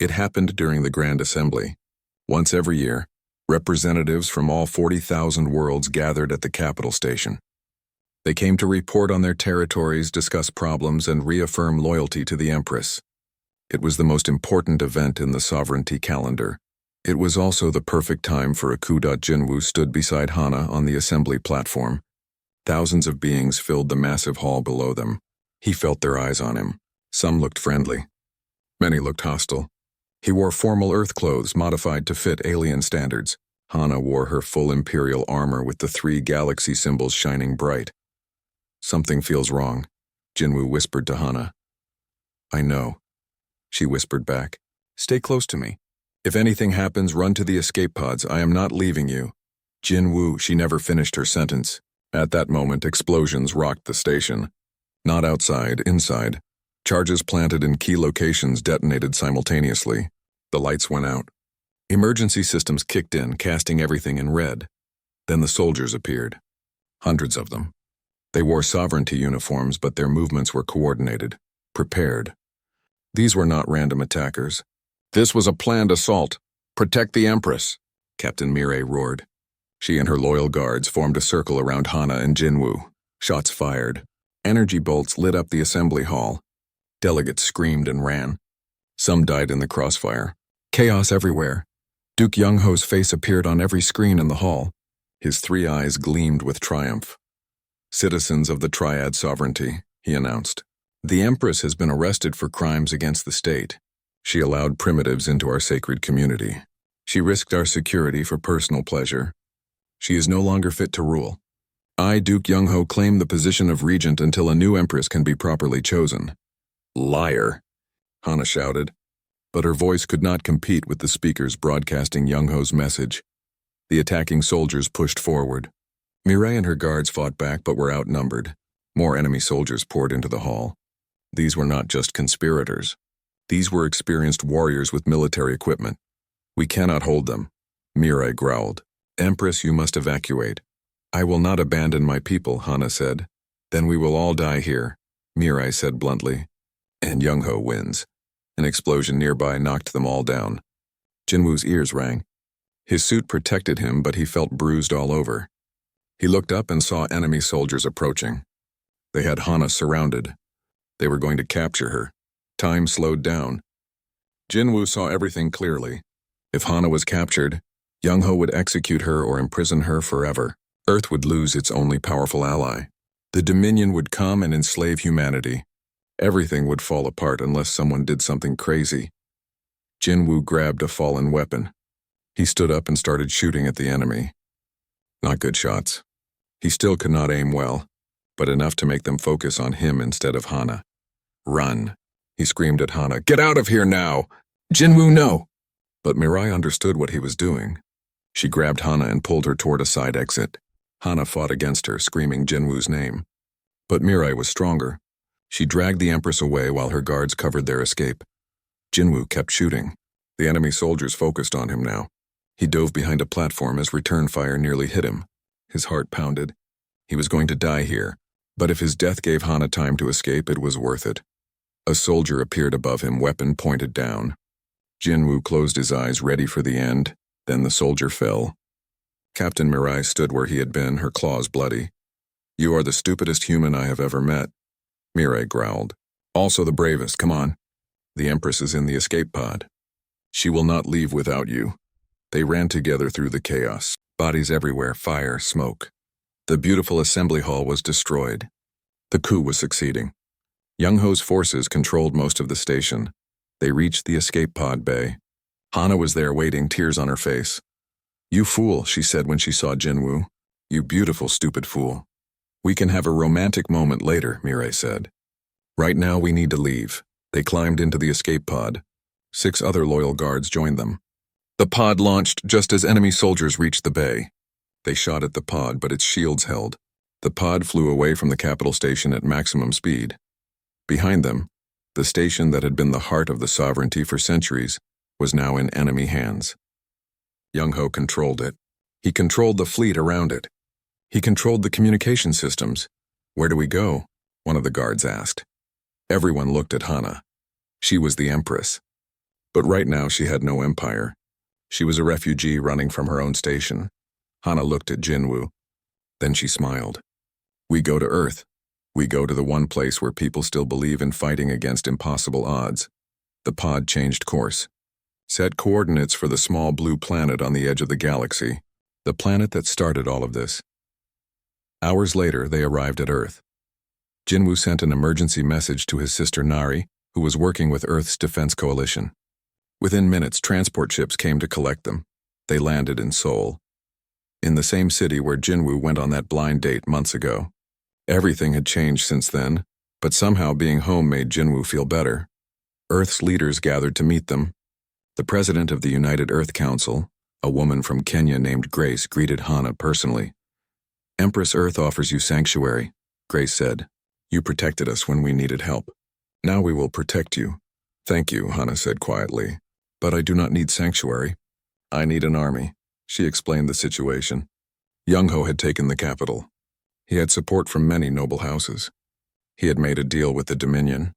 It happened during the Grand Assembly. Once every year, representatives from all 40,000 worlds gathered at the capital station. They came to report on their territories, discuss problems, and reaffirm loyalty to the Empress. It was the most important event in the sovereignty calendar. It was also the perfect time for a coup. Jinwoo stood beside Hana on the assembly platform. Thousands of beings filled the massive hall below them. He felt their eyes on him. Some looked friendly. Many looked hostile. He wore formal Earth clothes modified to fit alien standards. Hana wore her full Imperial armor with the 3 galaxy symbols shining bright. Something feels wrong, Jinwoo whispered to Hana. I know, she whispered back. Stay close to me. If anything happens, run to the escape pods. I am not leaving you. Jinwoo, she never finished her sentence. At that moment, explosions rocked the station. Not outside, inside. Charges planted in key locations detonated simultaneously. The lights went out. Emergency systems kicked in, casting everything in red. Then the soldiers appeared. Hundreds of them. They wore sovereignty uniforms, but their movements were coordinated, prepared. These were not random attackers. This was a planned assault. Protect the Empress, Captain Mirai roared. She and her loyal guards formed a circle around Hana and Jinwoo. Shots fired. Energy bolts lit up the assembly hall. Delegates screamed and ran. Some died in the crossfire. Chaos everywhere. Duke Young-ho's face appeared on every screen in the hall. His 3 eyes gleamed with triumph. Citizens of the Triad Sovereignty, he announced. The Empress has been arrested for crimes against the state. She allowed primitives into our sacred community. She risked our security for personal pleasure. She is no longer fit to rule. I, Duke Young-ho, claim the position of regent until a new empress can be properly chosen. Liar, Hana shouted. But her voice could not compete with the speakers broadcasting Young-ho's message. The attacking soldiers pushed forward. Mirai and her guards fought back but were outnumbered. More enemy soldiers poured into the hall. These were not just conspirators. These were experienced warriors with military equipment. We cannot hold them, Mirai growled. Empress, you must evacuate. I will not abandon my people, Hana said. Then we will all die here, Mirai said bluntly. And Young-ho wins. An explosion nearby knocked them all down. Jinwoo's ears rang. His suit protected him, but he felt bruised all over. He looked up and saw enemy soldiers approaching. They had Hana surrounded. They were going to capture her. Time slowed down. Jinwoo saw everything clearly. If Hana was captured, Young-ho would execute her or imprison her forever. Earth would lose its only powerful ally. The Dominion would come and enslave humanity. Everything would fall apart unless someone did something crazy. Jinwoo grabbed a fallen weapon. He stood up and started shooting at the enemy. Not good shots. He still could not aim well, but enough to make them focus on him instead of Hana. Run, he screamed at Hana. Get out of here now! Jinwoo, no! But Mirai understood what he was doing. She grabbed Hana and pulled her toward a side exit. Hana fought against her, screaming Jinwoo's name. But Mirai was stronger. She dragged the Empress away while her guards covered their escape. Jinwoo kept shooting. The enemy soldiers focused on him now. He dove behind a platform as return fire nearly hit him. His heart pounded. He was going to die here, but if his death gave Hana time to escape, it was worth it. A soldier appeared above him, weapon pointed down. Jinwoo closed his eyes, ready for the end. Then the soldier fell. Captain Mirai stood where he had been, her claws bloody. You are the stupidest human I have ever met, Mirai growled. Also the bravest, come on. The Empress is in the escape pod. She will not leave without you. They ran together through the chaos, bodies everywhere, fire, smoke. The beautiful assembly hall was destroyed. The coup was succeeding. Young-ho's forces controlled most of the station. They reached the escape pod bay. Hana was there waiting, tears on her face. You fool, she said when she saw Jinwoo. You beautiful, stupid fool. We can have a romantic moment later, Mirai said. Right now we need to leave. They climbed into the escape pod. 6 other loyal guards joined them. The pod launched just as enemy soldiers reached the bay. They shot at the pod, but its shields held. The pod flew away from the capital station at maximum speed. Behind them, the station that had been the heart of the sovereignty for centuries was now in enemy hands. Young-ho controlled it. He controlled the fleet around it. He controlled the communication systems. Where do we go? One of the guards asked. Everyone looked at Hana. She was the Empress. But right now she had no empire. She was a refugee running from her own station. Hana looked at Jinwoo. Then she smiled. We go to Earth. We go to the one place where people still believe in fighting against impossible odds. The pod changed course. Set coordinates for the small blue planet on the edge of the galaxy, the planet that started all of this. Hours later, they arrived at Earth. Jinwoo sent an emergency message to his sister Nari, who was working with Earth's defense coalition. Within minutes, transport ships came to collect them. They landed in Seoul, in the same city where Jinwoo went on that blind date months ago. Everything had changed since then, but somehow being home made Jinwoo feel better. Earth's leaders gathered to meet them. The president of the United Earth Council, a woman from Kenya named Grace, greeted Hana personally. "Empress Earth offers you sanctuary," Grace said. "You protected us when we needed help. Now we will protect you." "Thank you," Hana said quietly. "But I do not need sanctuary. I need an army." She explained the situation. Young-ho had taken the capital. He had support from many noble houses. He had made a deal with the Dominion.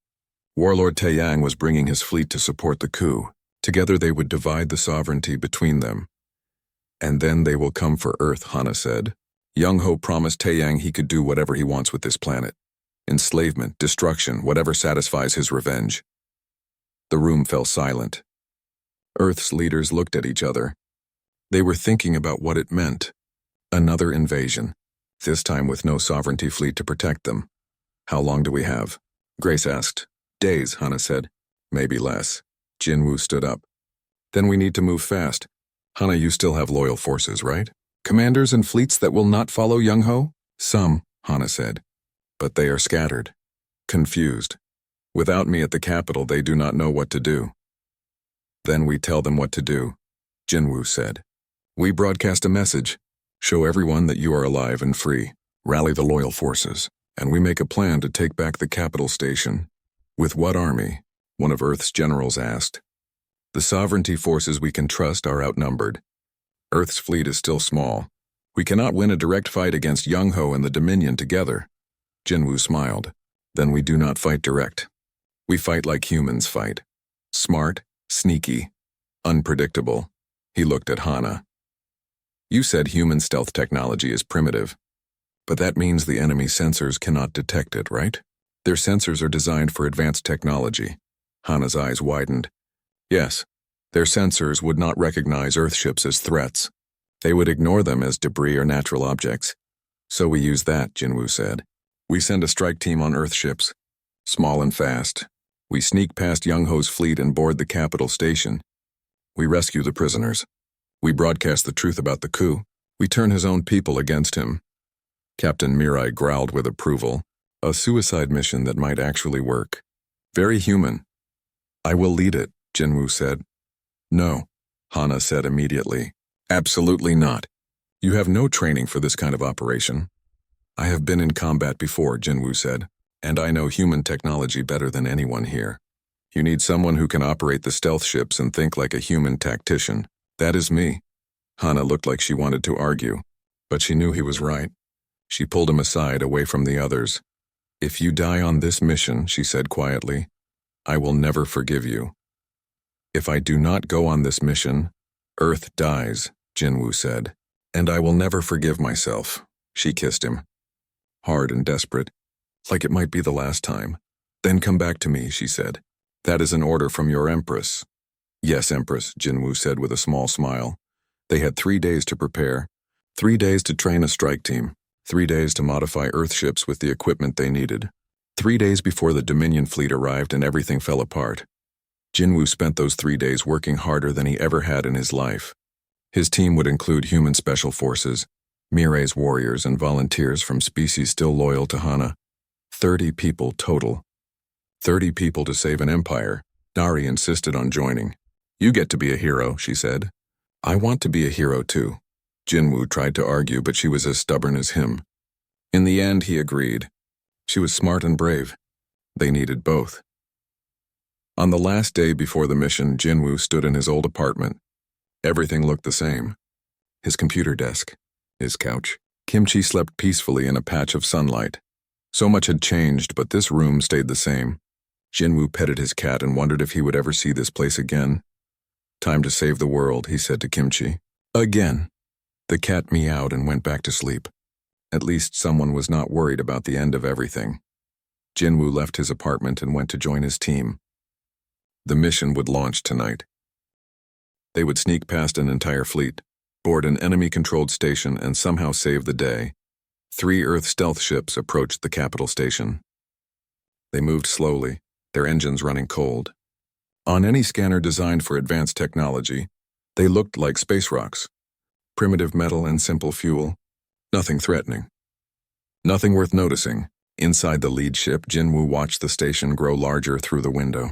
Warlord Taeyang was bringing his fleet to support the coup. Together they would divide the sovereignty between them. "And then they will come for Earth," Hana said. Young-ho promised Taeyang he could do whatever he wants with this planet. Enslavement, destruction, whatever satisfies his revenge. The room fell silent. Earth's leaders looked at each other. They were thinking about what it meant. Another invasion, this time with no sovereignty fleet to protect them. "How long do we have?" Grace asked. "Days," Hana said. "Maybe less." Jinwoo stood up. "Then we need to move fast. Hana, you still have loyal forces, right? Commanders and fleets that will not follow Young-ho?" "Some," Hana said. "But they are scattered, confused. Without me at the capital, they do not know what to do." "Then we tell them what to do," Jinwoo said. "We broadcast a message. Show everyone that you are alive and free. Rally the loyal forces, and we make a plan to take back the capital station." "With what army?" one of Earth's generals asked. "The sovereignty forces we can trust are outnumbered. Earth's fleet is still small. We cannot win a direct fight against Young-ho and the Dominion together." Jinwoo smiled. "Then we do not fight direct. We fight like humans fight. Smart, sneaky, unpredictable." He looked at Hana. "You said human stealth technology is primitive. But that means the enemy sensors cannot detect it, right? Their sensors are designed for advanced technology." Hana's eyes widened. "Yes, their sensors would not recognize Earthships as threats. They would ignore them as debris or natural objects. So we use that," Jinwoo said. "We send a strike team on Earthships, small and fast. We sneak past Young-ho's fleet and board the capital station. We rescue the prisoners. We broadcast the truth about the coup. We turn his own people against him." Captain Mirai growled with approval. "A suicide mission that might actually work. Very human." "I will lead it," Jinwoo said. "No," Hana said immediately. "Absolutely not. You have no training for this kind of operation." "I have been in combat before," Jinwoo said, "and I know human technology better than anyone here. You need someone who can operate the stealth ships and think like a human tactician. That is me." Hana looked like she wanted to argue, but she knew he was right. She pulled him aside, away from the others. "If you die on this mission," she said quietly, "I will never forgive you." "If I do not go on this mission, Earth dies," Jinwoo said. "And I will never forgive myself." She kissed him. Hard and desperate, like it might be the last time. "Then come back to me," she said. "That is an order from your Empress." "Yes, Empress," Jinwoo said with a small smile. They had 3 days to prepare. 3 days to train a strike team. 3 days to modify Earthships with the equipment they needed. 3 days before the Dominion fleet arrived and everything fell apart. Jinwoo spent those 3 days working harder than he ever had in his life. His team would include human special forces, Mirai's warriors, and volunteers from species still loyal to Hana. 30 people total. 30 people to save an empire. Nari insisted on joining. "You get to be a hero," she said. "I want to be a hero too." Jinwoo tried to argue, but she was as stubborn as him. In the end, he agreed. She was smart and brave. They needed both. On the last day before the mission, Jinwoo stood in his old apartment. Everything looked the same. His computer desk, his couch. Kimchi slept peacefully in a patch of sunlight. So much had changed, but this room stayed the same. Jinwoo petted his cat and wondered if he would ever see this place again. "Time to save the world," he said to Kimchi. "Again." The cat meowed and went back to sleep. At least someone was not worried about the end of everything. Jinwoo left his apartment and went to join his team. The mission would launch tonight. They would sneak past an entire fleet, board an enemy-controlled station, and somehow save the day. 3 Earth stealth ships approached the capital station. They moved slowly, their engines running cold. On any scanner designed for advanced technology, they looked like space rocks. Primitive metal and simple fuel. Nothing threatening. Nothing worth noticing. Inside the lead ship, Jinwoo watched the station grow larger through the window.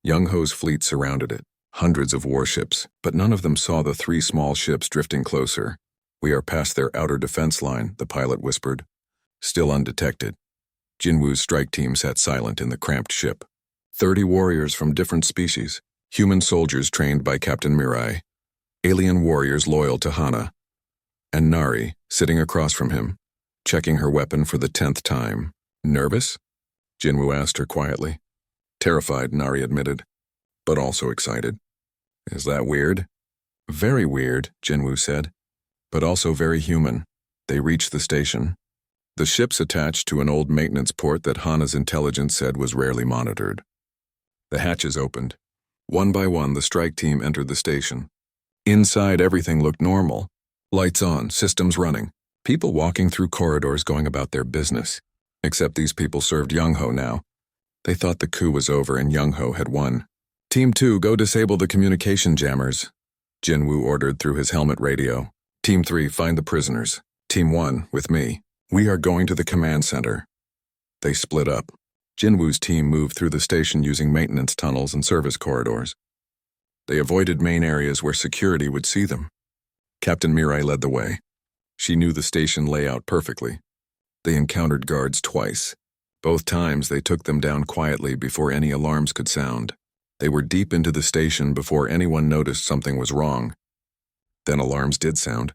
Young-ho's fleet surrounded it, hundreds of warships, but none of them saw the 3 small ships drifting closer. "We are past their outer defense line," the pilot whispered. Still undetected. Jinwoo's strike team sat silent in the cramped ship. 30 warriors from different species, human soldiers trained by Captain Mirai, alien warriors loyal to Hana, and Nari, sitting across from him, checking her weapon for the 10th time. "Nervous?" Jinwoo asked her quietly. "Terrified," Nari admitted, "but also excited." "Is that weird?" "Very weird," Jinwoo said, "but also very human." They reached the station. The ship's attached to an old maintenance port that Hana's intelligence said was rarely monitored. The hatches opened. One by one, the strike team entered the station. Inside, everything looked normal. Lights on, systems running, people walking through corridors going about their business. Except these people served Young-ho now. They thought the coup was over and Young-ho had won. "Team 2, go disable the communication jammers," Jinwoo ordered through his helmet radio. "Team 3, find the prisoners. Team 1, with me. We are going to the command center." They split up. Jinwoo's team moved through the station using maintenance tunnels and service corridors. They avoided main areas where security would see them. Captain Mirai led the way. She knew the station layout perfectly. They encountered guards twice. Both times they took them down quietly before any alarms could sound. They were deep into the station before anyone noticed something was wrong. Then alarms did sound.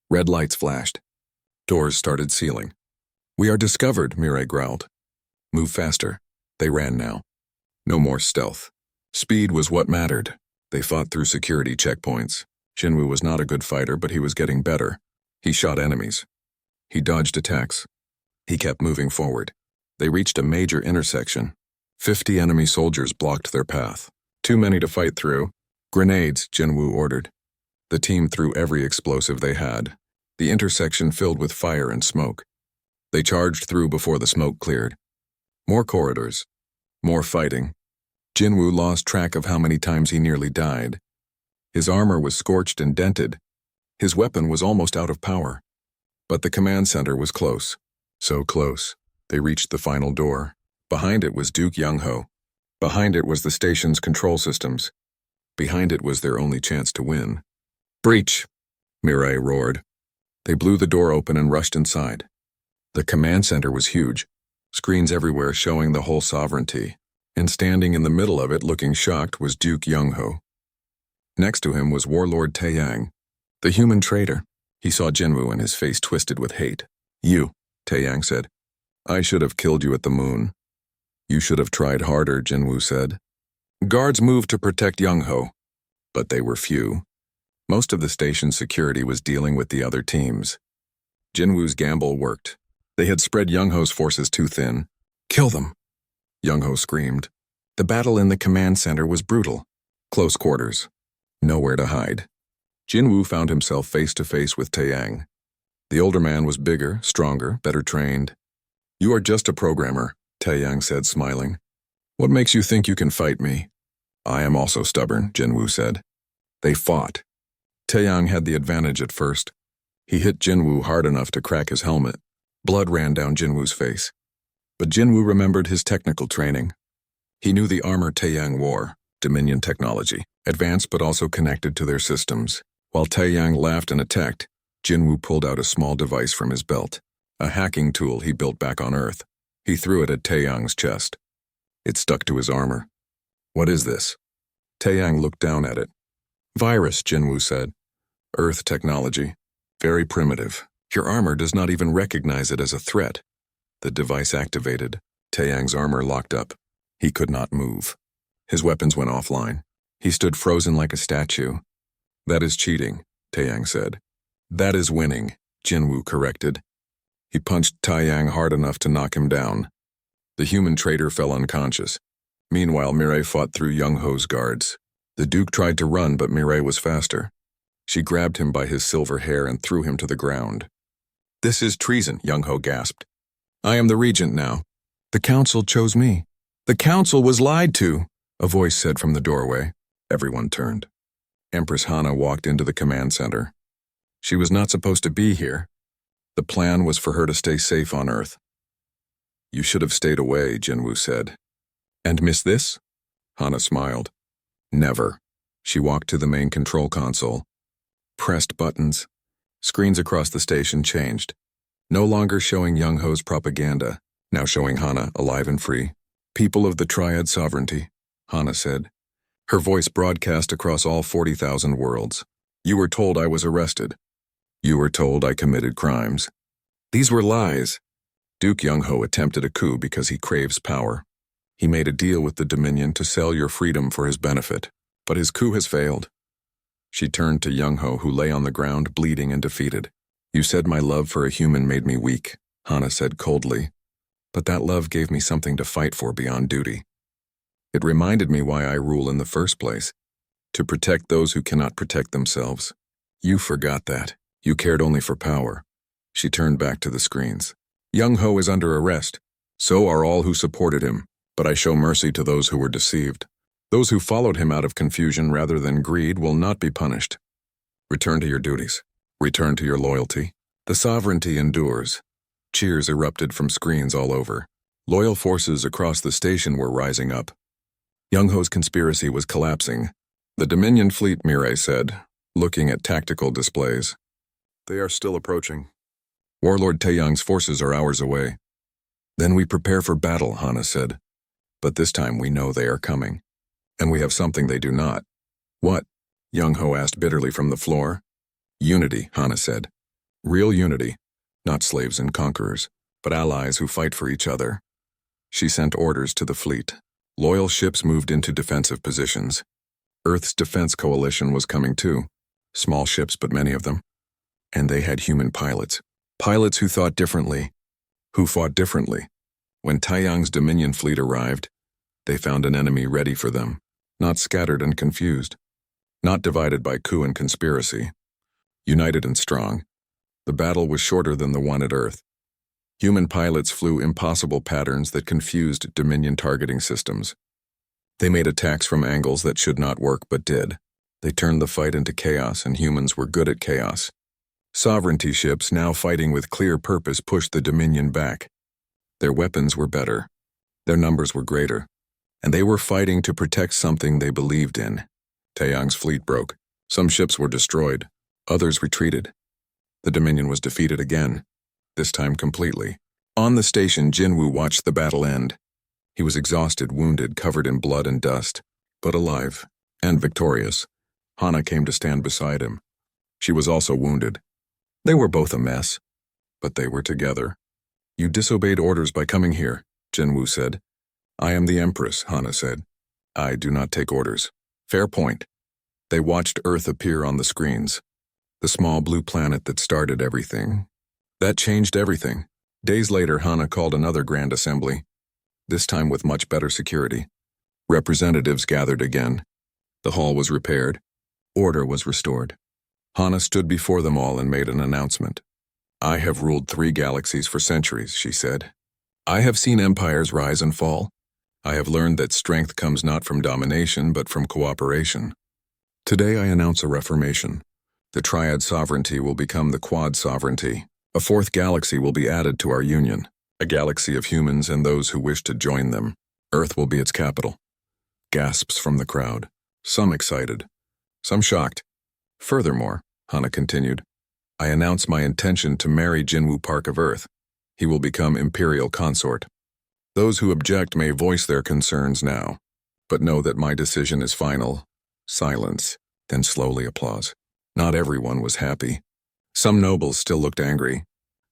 Red lights flashed. Doors started sealing. "We are discovered," Mirai growled. "Move faster." They ran now. No more stealth. Speed was what mattered. They fought through security checkpoints. Jinwoo was not a good fighter, but he was getting better. He shot enemies. He dodged attacks. He kept moving forward. They reached a major intersection. 50 enemy soldiers blocked their path. Too many to fight through. "Grenades," Jinwoo ordered. The team threw every explosive they had. The intersection filled with fire and smoke. They charged through before the smoke cleared. More corridors. More fighting. Jinwoo lost track of how many times he nearly died. His armor was scorched and dented. His weapon was almost out of power. But the command center was close. So close. They reached the final door. Behind it was Duke Young-ho. Behind it was the station's control systems. Behind it was their only chance to win. "Breach!" Mirai roared. They blew the door open and rushed inside. The command center was huge, screens everywhere showing the whole sovereignty, and standing in the middle of it looking shocked was Duke Young-ho. Next to him was Warlord Taeyang, the human traitor. He saw Jinwoo and his face twisted with hate. "You," Taeyang said. "I should have killed you at the moon." "You should have tried harder," Jinwoo said. Guards moved to protect Young-ho, but they were few. Most of the station's security was dealing with the other teams. Jinwoo's gamble worked. They had spread Young-ho's forces too thin. "Kill them!" Young-ho screamed. The battle in the command center was brutal. Close quarters. Nowhere to hide. Jinwoo found himself face to face with Taeyang. The older man was bigger, stronger, better trained. "You are just a programmer," Taeyang said, smiling. "What makes you think you can fight me?" "I am also stubborn," Jinwoo said. They fought. Taeyang had the advantage at first. He hit Jinwoo hard enough to crack his helmet. Blood ran down Jinwoo's face. But Jinwoo remembered his technical training. He knew the armor Taeyang wore, Dominion technology, advanced but also connected to their systems. While Taeyang laughed and attacked, Jinwoo pulled out a small device from his belt, a hacking tool he built back on Earth. He threw it at Taeyang's chest. It stuck to his armor. "What is this?" Taeyang looked down at it. "Virus," Jinwoo said. "Earth technology. Very primitive. Your armor does not even recognize it as a threat." The device activated. Taeyang's armor locked up. He could not move. His weapons went offline. He stood frozen like a statue. "That is cheating," Taeyang said. "That is winning," Jinwoo corrected. He punched Taiyang hard enough to knock him down. The human traitor fell unconscious. Meanwhile, Mireille fought through Young Ho's guards. The Duke tried to run, but Mireille was faster. She grabbed him by his silver hair and threw him to the ground. "This is treason," Young Ho gasped. "I am the regent now. The council chose me." "The council was lied to," a voice said from the doorway. Everyone turned. Empress Hana walked into the command center. She was not supposed to be here. The plan was for her to stay safe on Earth. "You should have stayed away," Jinwoo said. "And miss this?" Hana smiled. "Never." She walked to the main control console. Pressed buttons. Screens across the station changed. No longer showing Young Ho's propaganda, now showing Hana alive and free. "People of the Triad Sovereignty," Hana said. Her voice broadcast across all 40,000 worlds. "You were told I was arrested. You were told I committed crimes. These were lies." Duke Young Ho attempted a coup because he craves power. He made a deal with the Dominion to sell your freedom for his benefit, but his coup has failed. She turned to Young Ho, who lay on the ground, bleeding and defeated. "You said my love for a human made me weak," Hana said coldly. "But that love gave me something to fight for beyond duty. It reminded me why I rule in the first place, to protect those who cannot protect themselves. You forgot that. You cared only for power." She turned back to the screens. "Young Ho is under arrest. So are all who supported him, but I show mercy to those who were deceived. Those who followed him out of confusion rather than greed will not be punished. Return to your duties. Return to your loyalty. The sovereignty endures." Cheers erupted from screens all over. Loyal forces across the station were rising up. Young Ho's conspiracy was collapsing. "The Dominion fleet," Mireille said, looking at tactical displays. "They are still approaching. Warlord Taeyang's forces are hours away." "Then we prepare for battle," Hana said. "But this time we know they are coming. And we have something they do not." "What?" Young Ho asked bitterly from the floor. "Unity," Hana said. "Real unity. Not slaves and conquerors, but allies who fight for each other." She sent orders to the fleet. Loyal ships moved into defensive positions. Earth's defense coalition was coming too. Small ships, but many of them. And they had human pilots. Pilots who thought differently. Who fought differently. When Taiyang's Dominion fleet arrived, they found an enemy ready for them. Not scattered and confused. Not divided by coup and conspiracy. United and strong. The battle was shorter than the one at Earth. Human pilots flew impossible patterns that confused Dominion targeting systems. They made attacks from angles that should not work but did. They turned the fight into chaos, and humans were good at chaos. Sovereignty ships, now fighting with clear purpose, pushed the Dominion back. Their weapons were better. Their numbers were greater. And they were fighting to protect something they believed in. Taeyang's fleet broke. Some ships were destroyed. Others retreated. The Dominion was defeated again. This time completely. On the station, Jinwoo watched the battle end. He was exhausted, wounded, covered in blood and dust, but alive and victorious. Hana came to stand beside him. She was also wounded. They were both a mess, but they were together. "You disobeyed orders by coming here," Jinwoo said. "I am the Empress," Hana said. "I do not take orders." "Fair point." They watched Earth appear on the screens. The small blue planet that started everything. That changed everything. Days later, Hana called another grand assembly, this time with much better security. Representatives gathered again. The hall was repaired. Order was restored. Hana stood before them all and made an announcement. "I have ruled 3 galaxies for centuries," she said. "I have seen empires rise and fall. I have learned that strength comes not from domination but from cooperation. Today I announce a reformation. The Triad Sovereignty will become the Quad Sovereignty. A 4th galaxy will be added to our union, a galaxy of humans and those who wish to join them. Earth will be its capital." Gasps from the crowd. Some excited. Some shocked. "Furthermore," Hana continued, "I announce my intention to marry Jinwoo Park of Earth. He will become imperial consort. Those who object may voice their concerns now, but know that my decision is final." Silence, then slowly applause. Not everyone was happy. Some nobles still looked angry,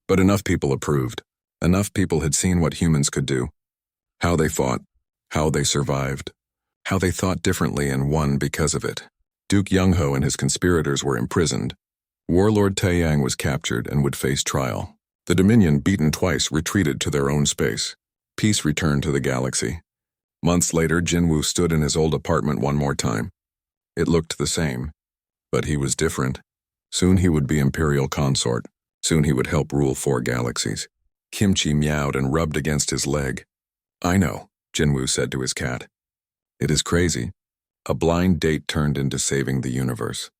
but enough people approved. Enough people had seen what humans could do. How they fought, how they survived, how they thought differently and won because of it. Duke Young Ho and his conspirators were imprisoned. Warlord Taeyang was captured and would face trial. The Dominion, beaten twice, retreated to their own space. Peace returned to the galaxy. Months later, Jinwoo stood in his old apartment one more time. It looked the same, but he was different. Soon he would be Imperial Consort. Soon he would help rule 4 galaxies. Kimchi meowed and rubbed against his leg. "I know," Jinwoo said to his cat. "It is crazy. A blind date turned into saving the universe."